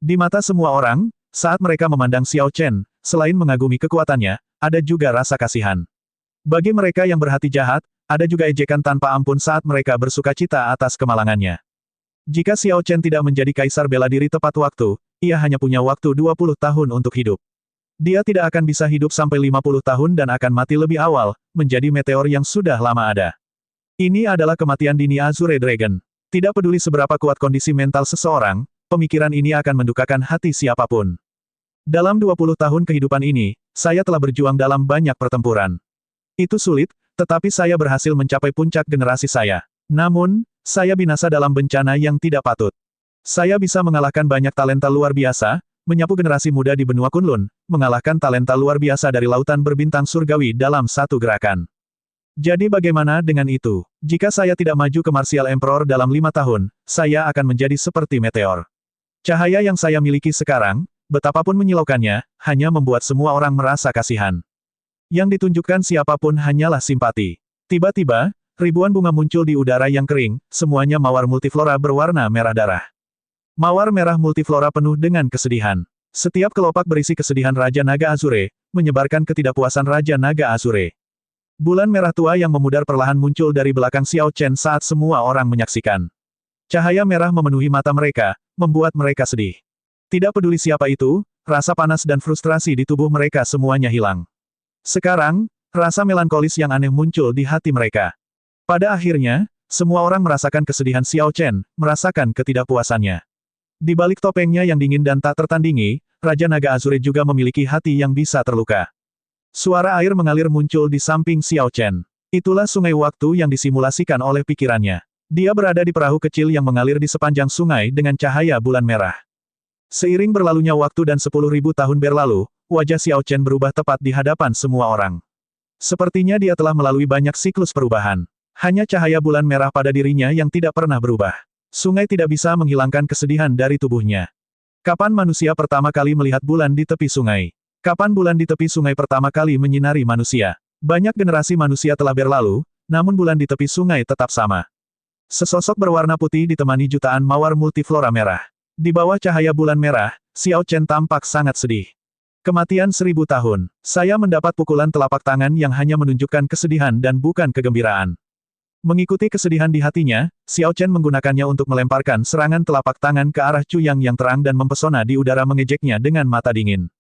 Di mata semua orang, saat mereka memandang Xiao Chen, selain mengagumi kekuatannya, ada juga rasa kasihan. Bagi mereka yang berhati jahat, ada juga ejekan tanpa ampun saat mereka bersukacita atas kemalangannya. Jika Xiao Chen tidak menjadi kaisar bela diri tepat waktu, ia hanya punya waktu 20 tahun untuk hidup. Dia tidak akan bisa hidup sampai 50 tahun dan akan mati lebih awal, menjadi meteor yang sudah lama ada. Ini adalah kematian dini Azure Dragon. Tidak peduli seberapa kuat kondisi mental seseorang, pemikiran ini akan mendukakan hati siapapun. Dalam 20 tahun kehidupan ini, saya telah berjuang dalam banyak pertempuran. Itu sulit, tetapi saya berhasil mencapai puncak generasi saya. Namun, saya binasa dalam bencana yang tidak patut. Saya bisa mengalahkan banyak talenta luar biasa, menyapu generasi muda di benua Kunlun, mengalahkan talenta luar biasa dari lautan berbintang surgawi dalam satu gerakan. Jadi bagaimana dengan itu? Jika saya tidak maju ke Martial Emperor dalam 5 tahun, saya akan menjadi seperti meteor. Cahaya yang saya miliki sekarang, betapapun menyilaukannya, hanya membuat semua orang merasa kasihan. Yang ditunjukkan siapapun hanyalah simpati. Tiba-tiba, ribuan bunga muncul di udara yang kering, semuanya mawar multiflora berwarna merah darah. Mawar merah multiflora penuh dengan kesedihan. Setiap kelopak berisi kesedihan Raja Naga Azure, menyebarkan ketidakpuasan Raja Naga Azure. Bulan merah tua yang memudar perlahan muncul dari belakang Xiao Chen saat semua orang menyaksikan. Cahaya merah memenuhi mata mereka, membuat mereka sedih. Tidak peduli siapa itu, rasa panas dan frustrasi di tubuh mereka semuanya hilang. Sekarang, rasa melankolis yang aneh muncul di hati mereka. Pada akhirnya, semua orang merasakan kesedihan Xiao Chen, merasakan ketidakpuasannya. Di balik topengnya yang dingin dan tak tertandingi, Raja Naga Azure juga memiliki hati yang bisa terluka. Suara air mengalir muncul di samping Xiao Chen. Itulah sungai waktu yang disimulasikan oleh pikirannya. Dia berada di perahu kecil yang mengalir di sepanjang sungai dengan cahaya bulan merah. Seiring berlalunya waktu dan 10.000 tahun berlalu, wajah Xiao Chen berubah tepat di hadapan semua orang. Sepertinya dia telah melalui banyak siklus perubahan. Hanya cahaya bulan merah pada dirinya yang tidak pernah berubah. Sungai tidak bisa menghilangkan kesedihan dari tubuhnya. Kapan manusia pertama kali melihat bulan di tepi sungai? Kapan bulan di tepi sungai pertama kali menyinari manusia? Banyak generasi manusia telah berlalu, namun bulan di tepi sungai tetap sama. Sesosok berwarna putih ditemani jutaan mawar multiflora merah. Di bawah cahaya bulan merah, Xiao Chen tampak sangat sedih. Kematian 1000 tahun. Saya mendapat pukulan telapak tangan yang hanya menunjukkan kesedihan dan bukan kegembiraan. Mengikuti kesedihan di hatinya, Xiao Chen menggunakannya untuk melemparkan serangan telapak tangan ke arah Cuyang yang terang dan mempesona di udara mengejeknya dengan mata dingin.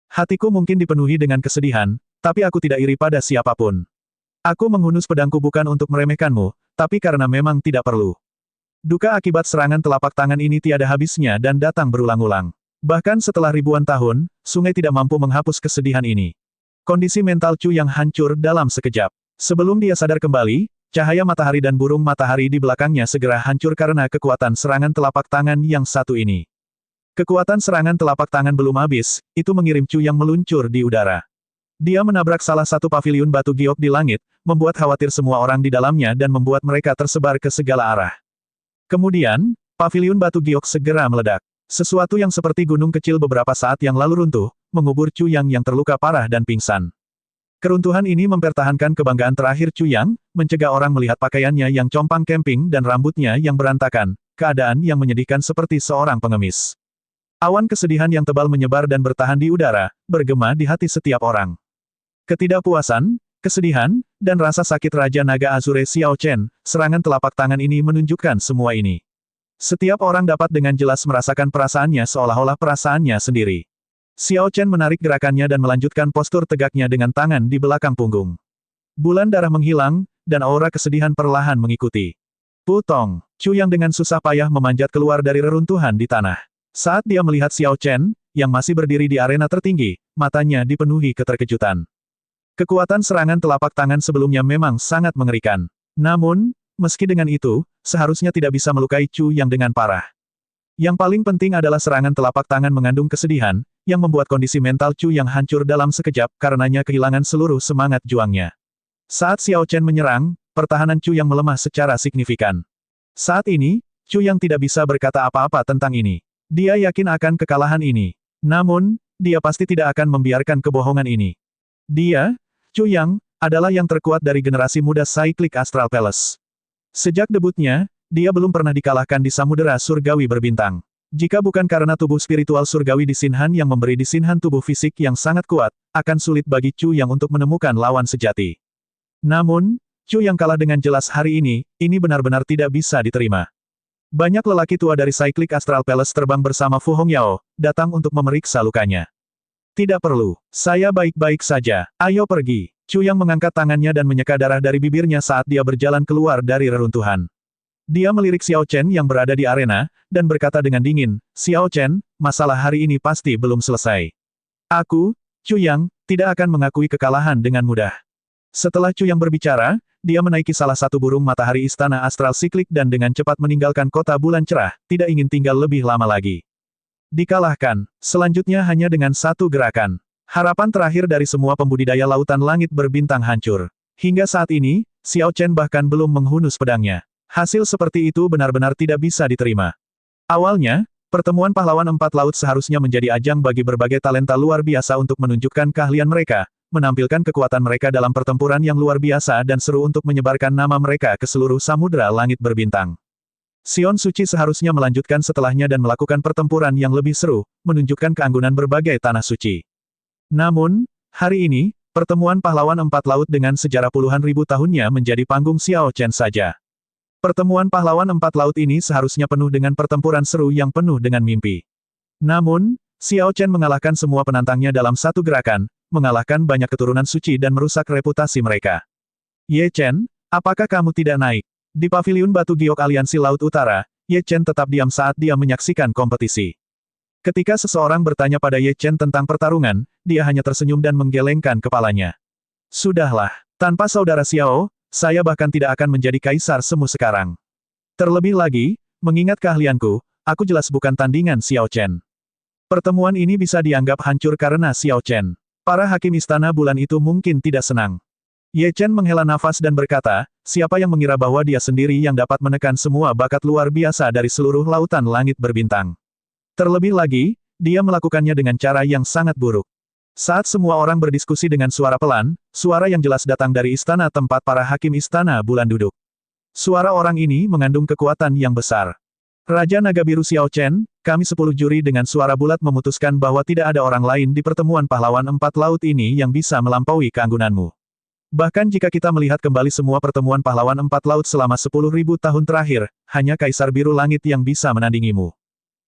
Hatiku mungkin dipenuhi dengan kesedihan, tapi aku tidak iri pada siapapun. Aku menghunus pedangku bukan untuk meremehkanmu, tapi karena memang tidak perlu. Duka akibat serangan telapak tangan ini tiada habisnya dan datang berulang-ulang. Bahkan setelah ribuan tahun, sungai tidak mampu menghapus kesedihan ini. Kondisi mental Chu yang hancur dalam sekejap. Sebelum dia sadar kembali, cahaya matahari dan burung matahari di belakangnya segera hancur karena kekuatan serangan telapak tangan yang satu ini. Kekuatan serangan telapak tangan belum habis, itu mengirim Chu yang meluncur di udara. Dia menabrak salah satu paviliun batu giok di langit, membuat khawatir semua orang di dalamnya dan membuat mereka tersebar ke segala arah. Kemudian, paviliun batu giok segera meledak. Sesuatu yang seperti gunung kecil beberapa saat yang lalu runtuh, mengubur Chu yang terluka parah dan pingsan. Keruntuhan ini mempertahankan kebanggaan terakhir Chu Yang, mencegah orang melihat pakaiannya yang compang-camping dan rambutnya yang berantakan, keadaan yang menyedihkan seperti seorang pengemis. Awan kesedihan yang tebal menyebar dan bertahan di udara, bergema di hati setiap orang. Ketidakpuasan, kesedihan, dan rasa sakit Raja Naga Azure Xiao Chen, serangan telapak tangan ini menunjukkan semua ini. Setiap orang dapat dengan jelas merasakan perasaannya seolah-olah perasaannya sendiri. Xiao Chen menarik gerakannya dan melanjutkan postur tegaknya dengan tangan di belakang punggung. Bulan darah menghilang, dan aura kesedihan perlahan mengikuti. Putong, Chu yang dengan susah payah memanjat keluar dari reruntuhan di tanah. Saat dia melihat Xiao Chen, yang masih berdiri di arena tertinggi, matanya dipenuhi keterkejutan. Kekuatan serangan telapak tangan sebelumnya memang sangat mengerikan. Namun, meski dengan itu, seharusnya tidak bisa melukai Chu yang dengan parah. Yang paling penting adalah serangan telapak tangan mengandung kesedihan, yang membuat kondisi mental Chu yang hancur dalam sekejap karenanya kehilangan seluruh semangat juangnya. Saat Xiao Chen menyerang, pertahanan Chu yang melemah secara signifikan. Saat ini, Chu yang tidak bisa berkata apa-apa tentang ini. Dia yakin akan kekalahan ini. Namun, dia pasti tidak akan membiarkan kebohongan ini. Dia, Chu Yang, adalah yang terkuat dari generasi muda Cyclic Astral Palace. Sejak debutnya, dia belum pernah dikalahkan di Samudera Surgawi Berbintang. Jika bukan karena tubuh spiritual surgawi di Sinhan yang memberi di Sinhan tubuh fisik yang sangat kuat, akan sulit bagi Chu Yang untuk menemukan lawan sejati. Namun, Chu Yang kalah dengan jelas hari ini benar-benar tidak bisa diterima. Banyak lelaki tua dari Cyclic Astral Palace terbang bersama Fu Hongyao, datang untuk memeriksa lukanya. Tidak perlu, saya baik-baik saja, ayo pergi. Chu Yang mengangkat tangannya dan menyeka darah dari bibirnya saat dia berjalan keluar dari reruntuhan. Dia melirik Xiao Chen yang berada di arena, dan berkata dengan dingin, Xiao Chen, masalah hari ini pasti belum selesai. Aku, Chu Yang, tidak akan mengakui kekalahan dengan mudah. Setelah Chu Yang berbicara, dia menaiki salah satu burung matahari istana astral siklik dan dengan cepat meninggalkan kota bulan cerah, tidak ingin tinggal lebih lama lagi. Dikalahkan, selanjutnya hanya dengan satu gerakan. Harapan terakhir dari semua pembudidaya lautan langit berbintang hancur. Hingga saat ini, Xiao Chen bahkan belum menghunus pedangnya. Hasil seperti itu benar-benar tidak bisa diterima. Awalnya, pertemuan pahlawan empat laut seharusnya menjadi ajang bagi berbagai talenta luar biasa untuk menunjukkan keahlian mereka, menampilkan kekuatan mereka dalam pertempuran yang luar biasa dan seru untuk menyebarkan nama mereka ke seluruh samudera langit berbintang. Sion Suci seharusnya melanjutkan setelahnya dan melakukan pertempuran yang lebih seru, menunjukkan keanggunan berbagai tanah suci. Namun, hari ini, pertemuan pahlawan empat laut dengan sejarah puluhan ribu tahunnya menjadi panggung Xiao Chen saja. Pertemuan pahlawan empat laut ini seharusnya penuh dengan pertempuran seru yang penuh dengan mimpi. Namun, Xiao Chen mengalahkan semua penantangnya dalam satu gerakan, mengalahkan banyak keturunan suci dan merusak reputasi mereka. Ye Chen, apakah kamu tidak naik? Di paviliun batu giok aliansi Laut Utara, Ye Chen tetap diam saat dia menyaksikan kompetisi. Ketika seseorang bertanya pada Ye Chen tentang pertarungan, dia hanya tersenyum dan menggelengkan kepalanya. Sudahlah, tanpa saudara Xiao, saya bahkan tidak akan menjadi kaisar semu sekarang. Terlebih lagi, mengingat keahlianku, aku jelas bukan tandingan Xiao Chen. Pertemuan ini bisa dianggap hancur karena Xiao Chen. Para hakim istana bulan itu mungkin tidak senang. Ye Chen menghela nafas dan berkata, siapa yang mengira bahwa dia sendiri yang dapat menekan semua bakat luar biasa dari seluruh lautan langit berbintang. Terlebih lagi, dia melakukannya dengan cara yang sangat buruk. Saat semua orang berdiskusi dengan suara pelan, suara yang jelas datang dari istana tempat para hakim istana bulan duduk. Suara orang ini mengandung kekuatan yang besar. Raja Naga Biru Xiao Chen, kami 10 juri dengan suara bulat memutuskan bahwa tidak ada orang lain di pertemuan pahlawan empat laut ini yang bisa melampaui keanggunanmu. Bahkan jika kita melihat kembali semua pertemuan pahlawan empat laut selama 10.000 tahun terakhir, hanya Kaisar Biru Langit yang bisa menandingimu.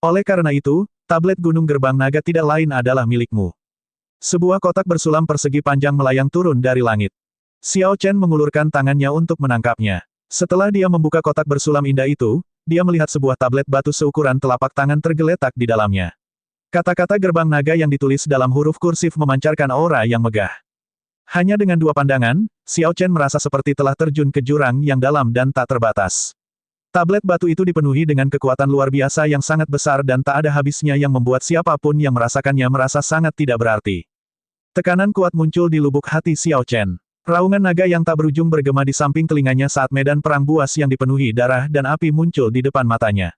Oleh karena itu, tablet Gunung Gerbang Naga tidak lain adalah milikmu. Sebuah kotak bersulam persegi panjang melayang turun dari langit. Xiao Chen mengulurkan tangannya untuk menangkapnya. Setelah dia membuka kotak bersulam indah itu, dia melihat sebuah tablet batu seukuran telapak tangan tergeletak di dalamnya. Kata-kata Gerbang Naga yang ditulis dalam huruf kursif memancarkan aura yang megah. Hanya dengan dua pandangan, Xiao Chen merasa seperti telah terjun ke jurang yang dalam dan tak terbatas. Tablet batu itu dipenuhi dengan kekuatan luar biasa yang sangat besar dan tak ada habisnya yang membuat siapapun yang merasakannya merasa sangat tidak berarti. Tekanan kuat muncul di lubuk hati Xiao Chen. Raungan naga yang tak berujung bergema di samping telinganya saat medan perang buas yang dipenuhi darah dan api muncul di depan matanya.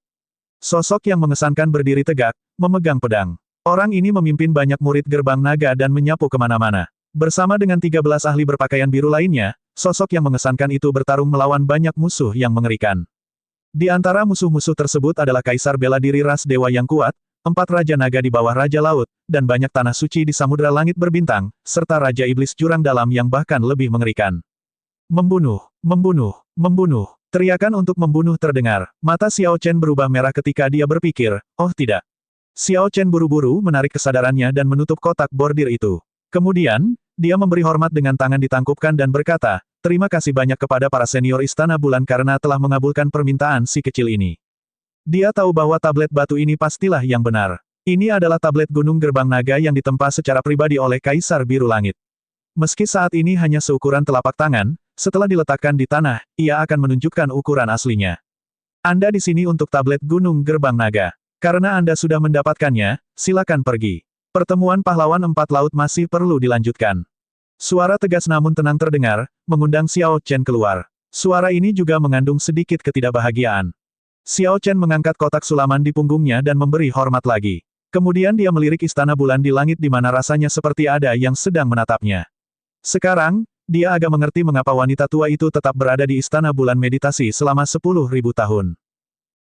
Sosok yang mengesankan berdiri tegak, memegang pedang. Orang ini memimpin banyak murid Gerbang Naga dan menyapu kemana-mana. Bersama dengan 13 ahli berpakaian biru lainnya, sosok yang mengesankan itu bertarung melawan banyak musuh yang mengerikan. Di antara musuh-musuh tersebut adalah Kaisar Bela Diri Ras Dewa yang kuat, 4 Raja Naga di bawah Raja Laut, dan banyak tanah suci di Samudra Langit Berbintang, serta Raja Iblis Jurang Dalam yang bahkan lebih mengerikan. Membunuh, membunuh, membunuh. Teriakan untuk membunuh terdengar. Mata Xiao Chen berubah merah ketika dia berpikir, oh tidak. Xiao Chen buru-buru menarik kesadarannya dan menutup kotak bordir itu. Kemudian, dia memberi hormat dengan tangan ditangkupkan dan berkata, terima kasih banyak kepada para senior Istana Bulan karena telah mengabulkan permintaan si kecil ini. Dia tahu bahwa tablet batu ini pastilah yang benar. Ini adalah tablet Gunung Gerbang Naga yang ditempa secara pribadi oleh Kaisar Biru Langit. Meski saat ini hanya seukuran telapak tangan, setelah diletakkan di tanah, ia akan menunjukkan ukuran aslinya. Anda di sini untuk tablet Gunung Gerbang Naga. Karena Anda sudah mendapatkannya, silakan pergi. Pertemuan pahlawan empat laut masih perlu dilanjutkan. Suara tegas namun tenang terdengar, mengundang Xiao Chen keluar. Suara ini juga mengandung sedikit ketidakbahagiaan. Xiao Chen mengangkat kotak sulaman di punggungnya dan memberi hormat lagi. Kemudian dia melirik istana bulan di langit di mana rasanya seperti ada yang sedang menatapnya. Sekarang, dia agak mengerti mengapa wanita tua itu tetap berada di istana bulan meditasi selama 10.000 tahun.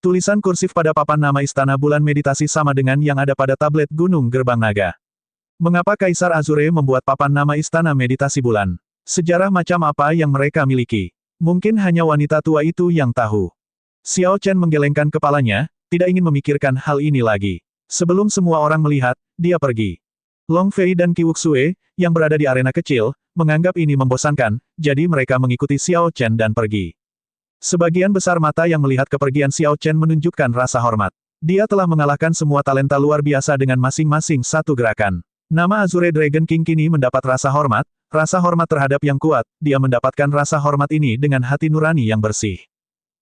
Tulisan kursif pada papan nama Istana Bulan Meditasi sama dengan yang ada pada tablet Gunung Gerbang Naga. Mengapa Kaisar Azure membuat papan nama Istana Meditasi Bulan? Sejarah macam apa yang mereka miliki? Mungkin hanya wanita tua itu yang tahu. Xiao Chen menggelengkan kepalanya, tidak ingin memikirkan hal ini lagi. Sebelum semua orang melihat, dia pergi. Long Fei dan Qi Wuxue, yang berada di arena kecil, menganggap ini membosankan, jadi mereka mengikuti Xiao Chen dan pergi. Sebagian besar mata yang melihat kepergian Xiao Chen menunjukkan rasa hormat. Dia telah mengalahkan semua talenta luar biasa dengan masing-masing satu gerakan. Nama Azure Dragon King kini mendapat rasa hormat terhadap yang kuat, dia mendapatkan rasa hormat ini dengan hati nurani yang bersih.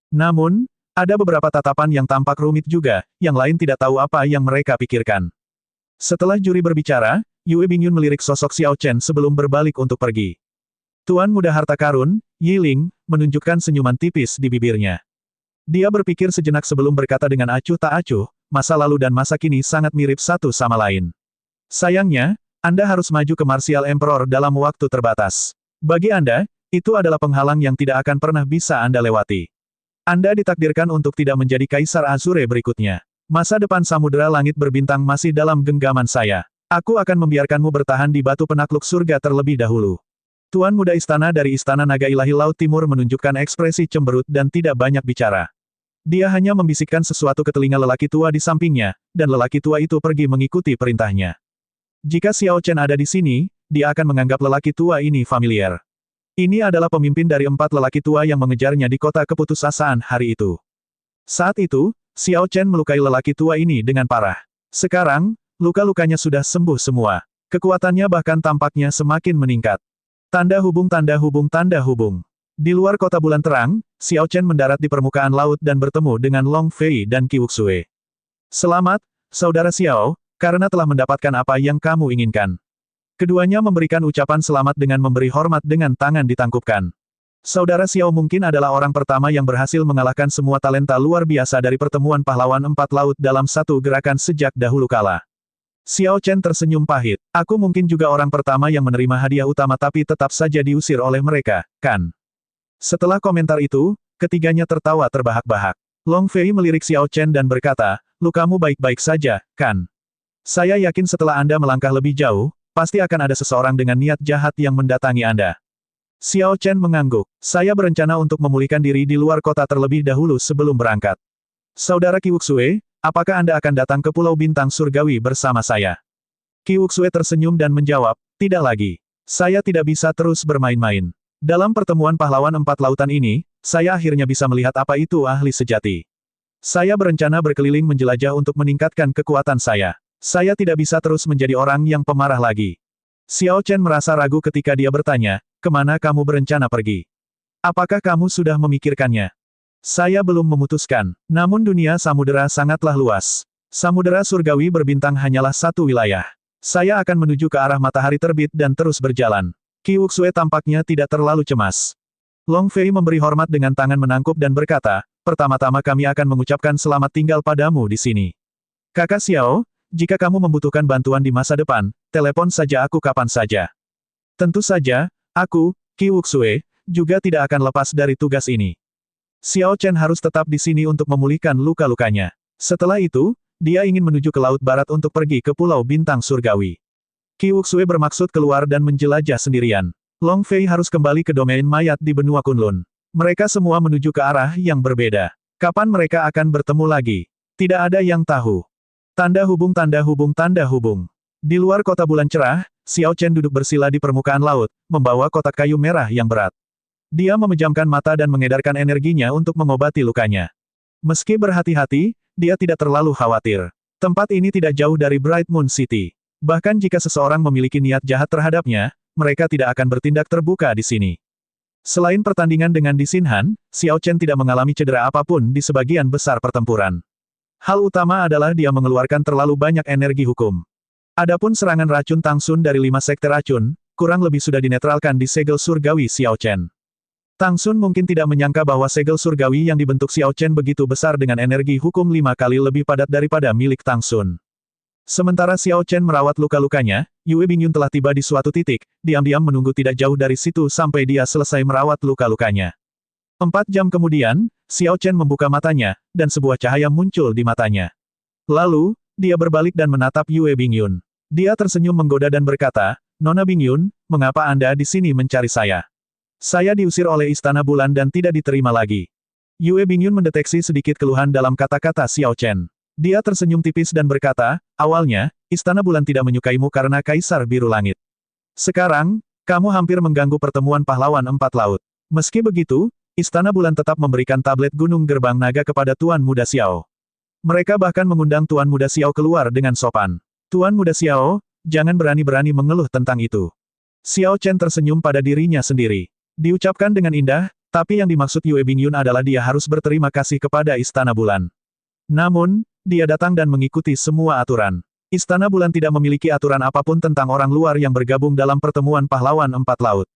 Namun, ada beberapa tatapan yang tampak rumit juga, yang lain tidak tahu apa yang mereka pikirkan. Setelah juri berbicara, Yue Bingyun melirik sosok Xiao Chen sebelum berbalik untuk pergi. Tuan Muda Harta Karun, Yi Ling, menunjukkan senyuman tipis di bibirnya. Dia berpikir sejenak sebelum berkata dengan acuh tak acuh, masa lalu dan masa kini sangat mirip satu sama lain. Sayangnya, Anda harus maju ke Martial Emperor dalam waktu terbatas. Bagi Anda, itu adalah penghalang yang tidak akan pernah bisa Anda lewati. Anda ditakdirkan untuk tidak menjadi Kaisar Azure berikutnya. Masa depan Samudera Langit Berbintang masih dalam genggaman saya. Aku akan membiarkanmu bertahan di batu penakluk surga terlebih dahulu. Tuan Muda Istana dari Istana Naga Ilahi Laut Timur menunjukkan ekspresi cemberut dan tidak banyak bicara. Dia hanya membisikkan sesuatu ke telinga lelaki tua di sampingnya, dan lelaki tua itu pergi mengikuti perintahnya. Jika Xiao Chen ada di sini, dia akan menganggap lelaki tua ini familiar. Ini adalah pemimpin dari 4 lelaki tua yang mengejarnya di kota keputusasaan hari itu. Saat itu, Xiao Chen melukai lelaki tua ini dengan parah. Sekarang, luka-lukanya sudah sembuh semua. Kekuatannya bahkan tampaknya semakin meningkat. Tanda hubung tanda hubung tanda hubung. Di luar kota bulan terang, Xiao Chen mendarat di permukaan laut dan bertemu dengan Long Fei dan Qi Wuxue. Selamat, Saudara Xiao, karena telah mendapatkan apa yang kamu inginkan. Keduanya memberikan ucapan selamat dengan memberi hormat dengan tangan ditangkupkan. Saudara Xiao mungkin adalah orang pertama yang berhasil mengalahkan semua talenta luar biasa dari pertemuan pahlawan 4 laut dalam satu gerakan sejak dahulu kala. Xiao Chen tersenyum pahit. Aku mungkin juga orang pertama yang menerima hadiah utama tapi tetap saja diusir oleh mereka, kan? Setelah komentar itu, ketiganya tertawa terbahak-bahak. Long Fei melirik Xiao Chen dan berkata, lukamu baik-baik saja, kan? Saya yakin setelah Anda melangkah lebih jauh, pasti akan ada seseorang dengan niat jahat yang mendatangi Anda. Xiao Chen mengangguk. Saya berencana untuk memulihkan diri di luar kota terlebih dahulu sebelum berangkat. Saudara Qi Wuxue, apakah Anda akan datang ke Pulau Bintang Surgawi bersama saya? Qi Wuxue tersenyum dan menjawab, tidak lagi. Saya tidak bisa terus bermain-main. Dalam pertemuan pahlawan 4 lautan ini, saya akhirnya bisa melihat apa itu ahli sejati. Saya berencana berkeliling menjelajah untuk meningkatkan kekuatan saya. Saya tidak bisa terus menjadi orang yang pemarah lagi. Xiao Chen merasa ragu ketika dia bertanya, kemana kamu berencana pergi? Apakah kamu sudah memikirkannya? Saya belum memutuskan. Namun dunia samudera sangatlah luas. Samudera surgawi berbintang hanyalah satu wilayah. Saya akan menuju ke arah matahari terbit dan terus berjalan. Qi Wuxue tampaknya tidak terlalu cemas. Long Fei memberi hormat dengan tangan menangkup dan berkata, pertama-tama kami akan mengucapkan selamat tinggal padamu di sini. Kakak Xiao, jika kamu membutuhkan bantuan di masa depan, telepon saja aku kapan saja. Tentu saja, aku, Qi Wuxue, juga tidak akan lepas dari tugas ini. Xiao Chen harus tetap di sini untuk memulihkan luka-lukanya. Setelah itu, dia ingin menuju ke Laut Barat untuk pergi ke Pulau Bintang Surgawi. Qi Wuxue bermaksud keluar dan menjelajah sendirian. Long Fei harus kembali ke domain mayat di benua Kunlun. Mereka semua menuju ke arah yang berbeda. Kapan mereka akan bertemu lagi? Tidak ada yang tahu. Tanda hubung tanda hubung tanda hubung. Di luar kota bulan cerah, Xiao Chen duduk bersila di permukaan laut, membawa kotak kayu merah yang berat. Dia memejamkan mata dan mengedarkan energinya untuk mengobati lukanya. Meski berhati-hati, dia tidak terlalu khawatir. Tempat ini tidak jauh dari Bright Moon City. Bahkan jika seseorang memiliki niat jahat terhadapnya, mereka tidak akan bertindak terbuka di sini. Selain pertandingan dengan Di Xinhan, Xiao Chen tidak mengalami cedera apapun di sebagian besar pertempuran. Hal utama adalah dia mengeluarkan terlalu banyak energi hukum. Adapun serangan racun Tang Xun dari 5 sekte racun, kurang lebih sudah dinetralkan di segel surgawi Xiao Chen. Tang Xun mungkin tidak menyangka bahwa segel surgawi yang dibentuk Xiao Chen begitu besar dengan energi hukum 5 kali lebih padat daripada milik Tang Xun. Sementara Xiao Chen merawat luka-lukanya, Yue Bingyun telah tiba di suatu titik, diam-diam menunggu tidak jauh dari situ sampai dia selesai merawat luka-lukanya. 4 jam kemudian, Xiao Chen membuka matanya, dan sebuah cahaya muncul di matanya. Lalu, dia berbalik dan menatap Yue Bingyun. Dia tersenyum menggoda dan berkata, "Nona Bingyun, mengapa Anda di sini mencari saya? Saya diusir oleh Istana Bulan dan tidak diterima lagi." Yue Bingyun mendeteksi sedikit keluhan dalam kata-kata Xiao Chen. Dia tersenyum tipis dan berkata, "Awalnya, Istana Bulan tidak menyukaimu karena Kaisar Biru Langit. Sekarang, kamu hampir mengganggu pertemuan pahlawan empat laut. Meski begitu, Istana Bulan tetap memberikan tablet Gunung Gerbang Naga kepada Tuan Muda Xiao. Mereka bahkan mengundang Tuan Muda Xiao keluar dengan sopan. Tuan Muda Xiao, jangan berani-berani mengeluh tentang itu." Xiao Chen tersenyum pada dirinya sendiri. Diucapkan dengan indah, tapi yang dimaksud Yue Bingyun adalah dia harus berterima kasih kepada Istana Bulan. Namun, dia datang dan mengikuti semua aturan. Istana Bulan tidak memiliki aturan apapun tentang orang luar yang bergabung dalam pertemuan pahlawan empat laut.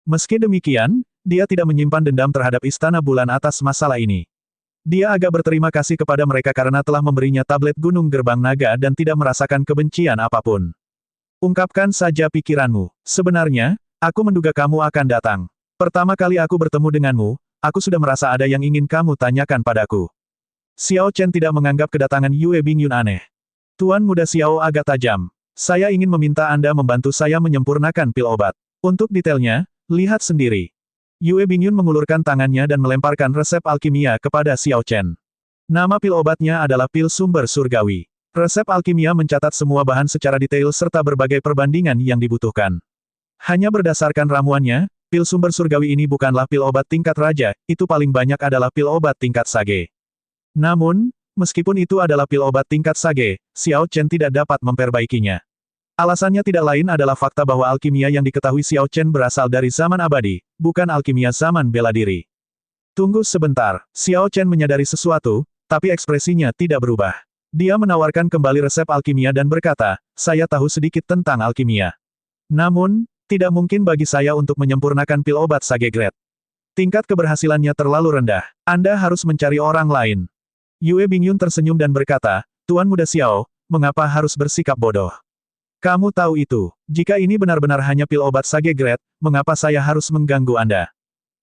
Meski demikian, dia tidak menyimpan dendam terhadap Istana Bulan atas masalah ini. Dia agak berterima kasih kepada mereka karena telah memberinya tablet Gunung Gerbang Naga dan tidak merasakan kebencian apapun. "Ungkapkan saja pikiranmu. Sebenarnya, aku menduga kamu akan datang. Pertama kali aku bertemu denganmu, aku sudah merasa ada yang ingin kamu tanyakan padaku." Xiao Chen tidak menganggap kedatangan Yue Bingyun aneh. "Tuan Muda Xiao agak tajam. Saya ingin meminta Anda membantu saya menyempurnakan pil obat. Untuk detailnya, lihat sendiri." Yue Bingyun mengulurkan tangannya dan melemparkan resep alkimia kepada Xiao Chen. Nama pil obatnya adalah pil sumber surgawi. Resep alkimia mencatat semua bahan secara detail serta berbagai perbandingan yang dibutuhkan. Hanya berdasarkan ramuannya, pil sumber surgawi ini bukanlah pil obat tingkat raja, itu paling banyak adalah pil obat tingkat sage. Namun, meskipun itu adalah pil obat tingkat sage, Xiao Chen tidak dapat memperbaikinya. Alasannya tidak lain adalah fakta bahwa alkimia yang diketahui Xiao Chen berasal dari zaman abadi, bukan alkimia zaman bela diri. Tunggu sebentar, Xiao Chen menyadari sesuatu, tapi ekspresinya tidak berubah. Dia menawarkan kembali resep alkimia dan berkata, "Saya tahu sedikit tentang alkimia. Namun, tidak mungkin bagi saya untuk menyempurnakan pil obat sage grade. Tingkat keberhasilannya terlalu rendah. Anda harus mencari orang lain." Yue Bingyun tersenyum dan berkata, "Tuan Muda Xiao, mengapa harus bersikap bodoh? Kamu tahu itu. Jika ini benar-benar hanya pil obat sage grade, mengapa saya harus mengganggu Anda?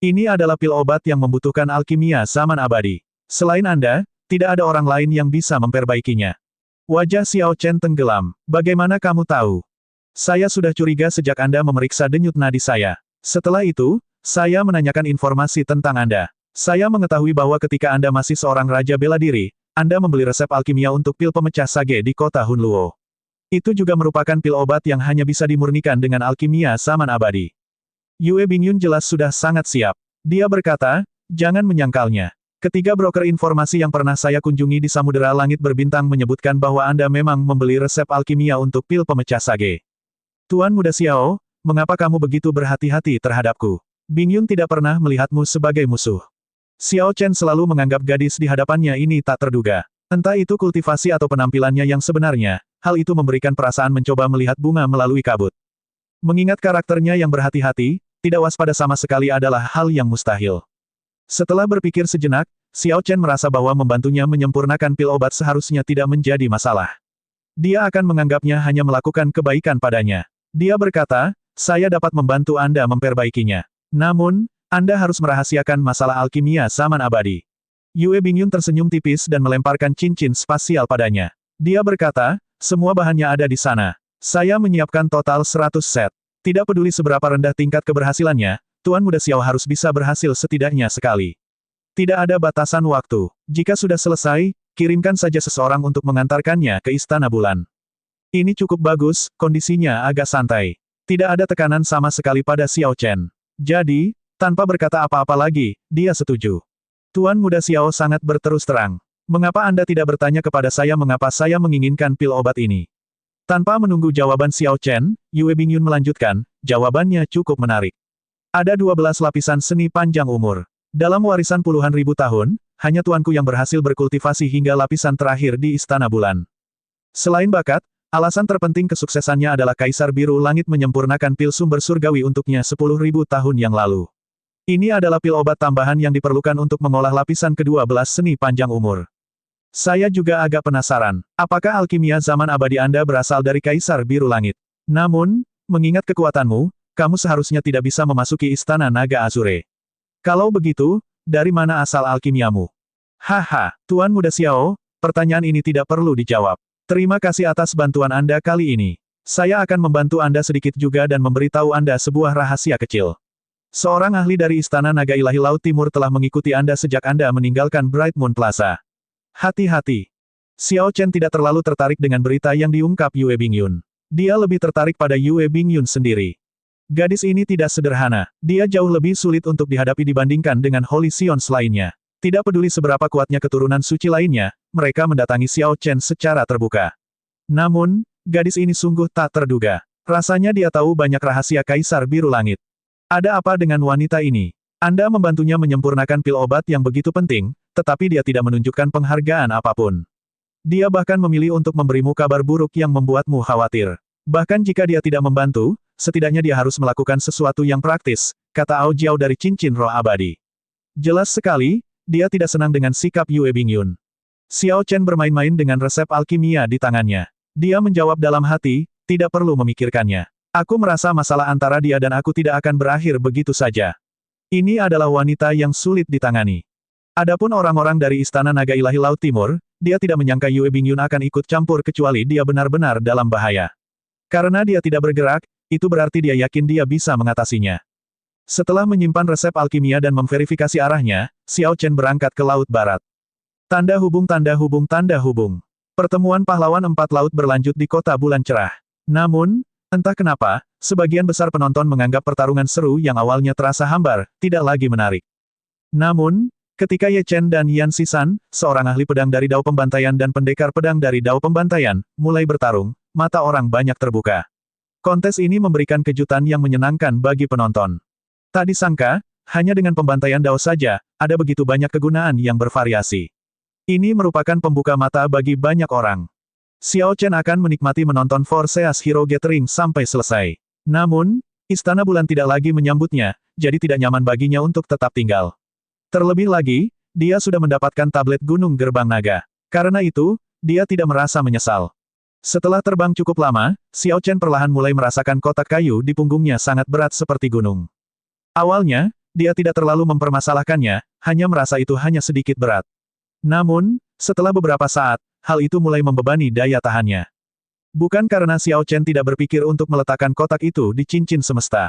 Ini adalah pil obat yang membutuhkan alkimia zaman abadi. Selain Anda, tidak ada orang lain yang bisa memperbaikinya." Wajah Xiao Chen tenggelam. "Bagaimana kamu tahu? Saya sudah curiga sejak Anda memeriksa denyut nadi saya. Setelah itu, saya menanyakan informasi tentang Anda. Saya mengetahui bahwa ketika Anda masih seorang raja bela diri, Anda membeli resep alkimia untuk pil pemecah sage di kota Hunluo. Itu juga merupakan pil obat yang hanya bisa dimurnikan dengan alkimia zaman abadi." Yue Bingyun jelas sudah sangat siap. Dia berkata, "Jangan menyangkalnya. Ketiga broker informasi yang pernah saya kunjungi di Samudera Langit Berbintang menyebutkan bahwa Anda memang membeli resep alkimia untuk pil pemecah sage. Tuan Muda Xiao, mengapa kamu begitu berhati-hati terhadapku? Bingyun tidak pernah melihatmu sebagai musuh." Xiao Chen selalu menganggap gadis di hadapannya ini tak terduga. Entah itu kultivasi atau penampilannya yang sebenarnya, hal itu memberikan perasaan mencoba melihat bunga melalui kabut. Mengingat karakternya yang berhati-hati, tidak waspada sama sekali adalah hal yang mustahil. Setelah berpikir sejenak, Xiao Chen merasa bahwa membantunya menyempurnakan pil obat seharusnya tidak menjadi masalah. Dia akan menganggapnya hanya melakukan kebaikan padanya. Dia berkata, "Saya dapat membantu Anda memperbaikinya. Namun, Anda harus merahasiakan masalah alkimia zaman abadi." Yue Bingyun tersenyum tipis dan melemparkan cincin spasial padanya. Dia berkata, "Semua bahannya ada di sana. Saya menyiapkan total 100 set. Tidak peduli seberapa rendah tingkat keberhasilannya, Tuan Muda Xiao harus bisa berhasil setidaknya sekali. Tidak ada batasan waktu. Jika sudah selesai, kirimkan saja seseorang untuk mengantarkannya ke Istana Bulan." Ini cukup bagus, kondisinya agak santai. Tidak ada tekanan sama sekali pada Xiao Chen. Jadi, tanpa berkata apa-apa lagi, dia setuju. "Tuan Muda Xiao sangat berterus terang. Mengapa Anda tidak bertanya kepada saya mengapa saya menginginkan pil obat ini?" Tanpa menunggu jawaban Xiao Chen, Yue Bingyun melanjutkan, "Jawabannya cukup menarik. Ada 12 lapisan seni panjang umur. Dalam warisan puluhan ribu tahun, hanya tuanku yang berhasil berkultivasi hingga lapisan terakhir di Istana Bulan. Selain bakat, alasan terpenting kesuksesannya adalah Kaisar Biru Langit menyempurnakan pil sumber surgawi untuknya 10.000 tahun yang lalu. Ini adalah pil obat tambahan yang diperlukan untuk mengolah lapisan ke-12 seni panjang umur. Saya juga agak penasaran, apakah alkimia zaman abadi Anda berasal dari Kaisar Biru Langit? Namun, mengingat kekuatanmu, kamu seharusnya tidak bisa memasuki Istana Naga Azure. Kalau begitu, dari mana asal alkimiamu? Haha, Tuan Muda Xiao, pertanyaan ini tidak perlu dijawab. Terima kasih atas bantuan Anda kali ini. Saya akan membantu Anda sedikit juga dan memberitahu Anda sebuah rahasia kecil. Seorang ahli dari Istana Naga Ilahi Laut Timur telah mengikuti Anda sejak Anda meninggalkan Bright Moon Plaza. Hati-hati. Xiao Chen tidak terlalu tertarik dengan berita yang diungkap Yue Bingyun. Dia lebih tertarik pada Yue Bingyun sendiri. Gadis ini tidak sederhana. Dia jauh lebih sulit untuk dihadapi dibandingkan dengan Holy Sions lainnya. Tidak peduli seberapa kuatnya keturunan suci lainnya, mereka mendatangi Xiao Chen secara terbuka. Namun, gadis ini sungguh tak terduga. Rasanya dia tahu banyak rahasia Kaisar Biru Langit. Ada apa dengan wanita ini? Anda membantunya menyempurnakan pil obat yang begitu penting, tetapi dia tidak menunjukkan penghargaan apapun. Dia bahkan memilih untuk memberimu kabar buruk yang membuatmu khawatir. Bahkan jika dia tidak membantu, setidaknya dia harus melakukan sesuatu yang praktis, kata Ao Jiao dari cincin roh abadi. Jelas sekali, dia tidak senang dengan sikap Yue Bingyun. Xiao Chen bermain-main dengan resep alkimia di tangannya. Dia menjawab dalam hati, tidak perlu memikirkannya. Aku merasa masalah antara dia dan aku tidak akan berakhir begitu saja. Ini adalah wanita yang sulit ditangani. Adapun orang-orang dari Istana Naga Ilahi Laut Timur, dia tidak menyangka Yue Bingyun akan ikut campur kecuali dia benar-benar dalam bahaya. Karena dia tidak bergerak, itu berarti dia yakin dia bisa mengatasinya. Setelah menyimpan resep alkimia dan memverifikasi arahnya, Xiao Chen berangkat ke Laut Barat. Tanda hubung tanda hubung tanda hubung. Pertemuan pahlawan empat laut berlanjut di kota bulan cerah. Namun, entah kenapa, sebagian besar penonton menganggap pertarungan seru yang awalnya terasa hambar, tidak lagi menarik. Namun, ketika Ye Chen dan Yan Sisan, seorang ahli pedang dari Dao Pembantaian dan pendekar pedang dari Dao Pembantaian, mulai bertarung, mata orang banyak terbuka. Kontes ini memberikan kejutan yang menyenangkan bagi penonton. Tak disangka, hanya dengan pembantaian Dao saja, ada begitu banyak kegunaan yang bervariasi. Ini merupakan pembuka mata bagi banyak orang. Xiao Chen akan menikmati menonton Forseas Hero Gathering sampai selesai. Namun, Istana Bulan tidak lagi menyambutnya, jadi tidak nyaman baginya untuk tetap tinggal. Terlebih lagi, dia sudah mendapatkan tablet Gunung Gerbang Naga. Karena itu, dia tidak merasa menyesal. Setelah terbang cukup lama, Xiao Chen perlahan mulai merasakan kotak kayu di punggungnya sangat berat seperti gunung. Awalnya, dia tidak terlalu mempermasalahkannya, hanya merasa itu hanya sedikit berat. Namun, setelah beberapa saat, hal itu mulai membebani daya tahannya. Bukan karena Xiao Chen tidak berpikir untuk meletakkan kotak itu di cincin semesta.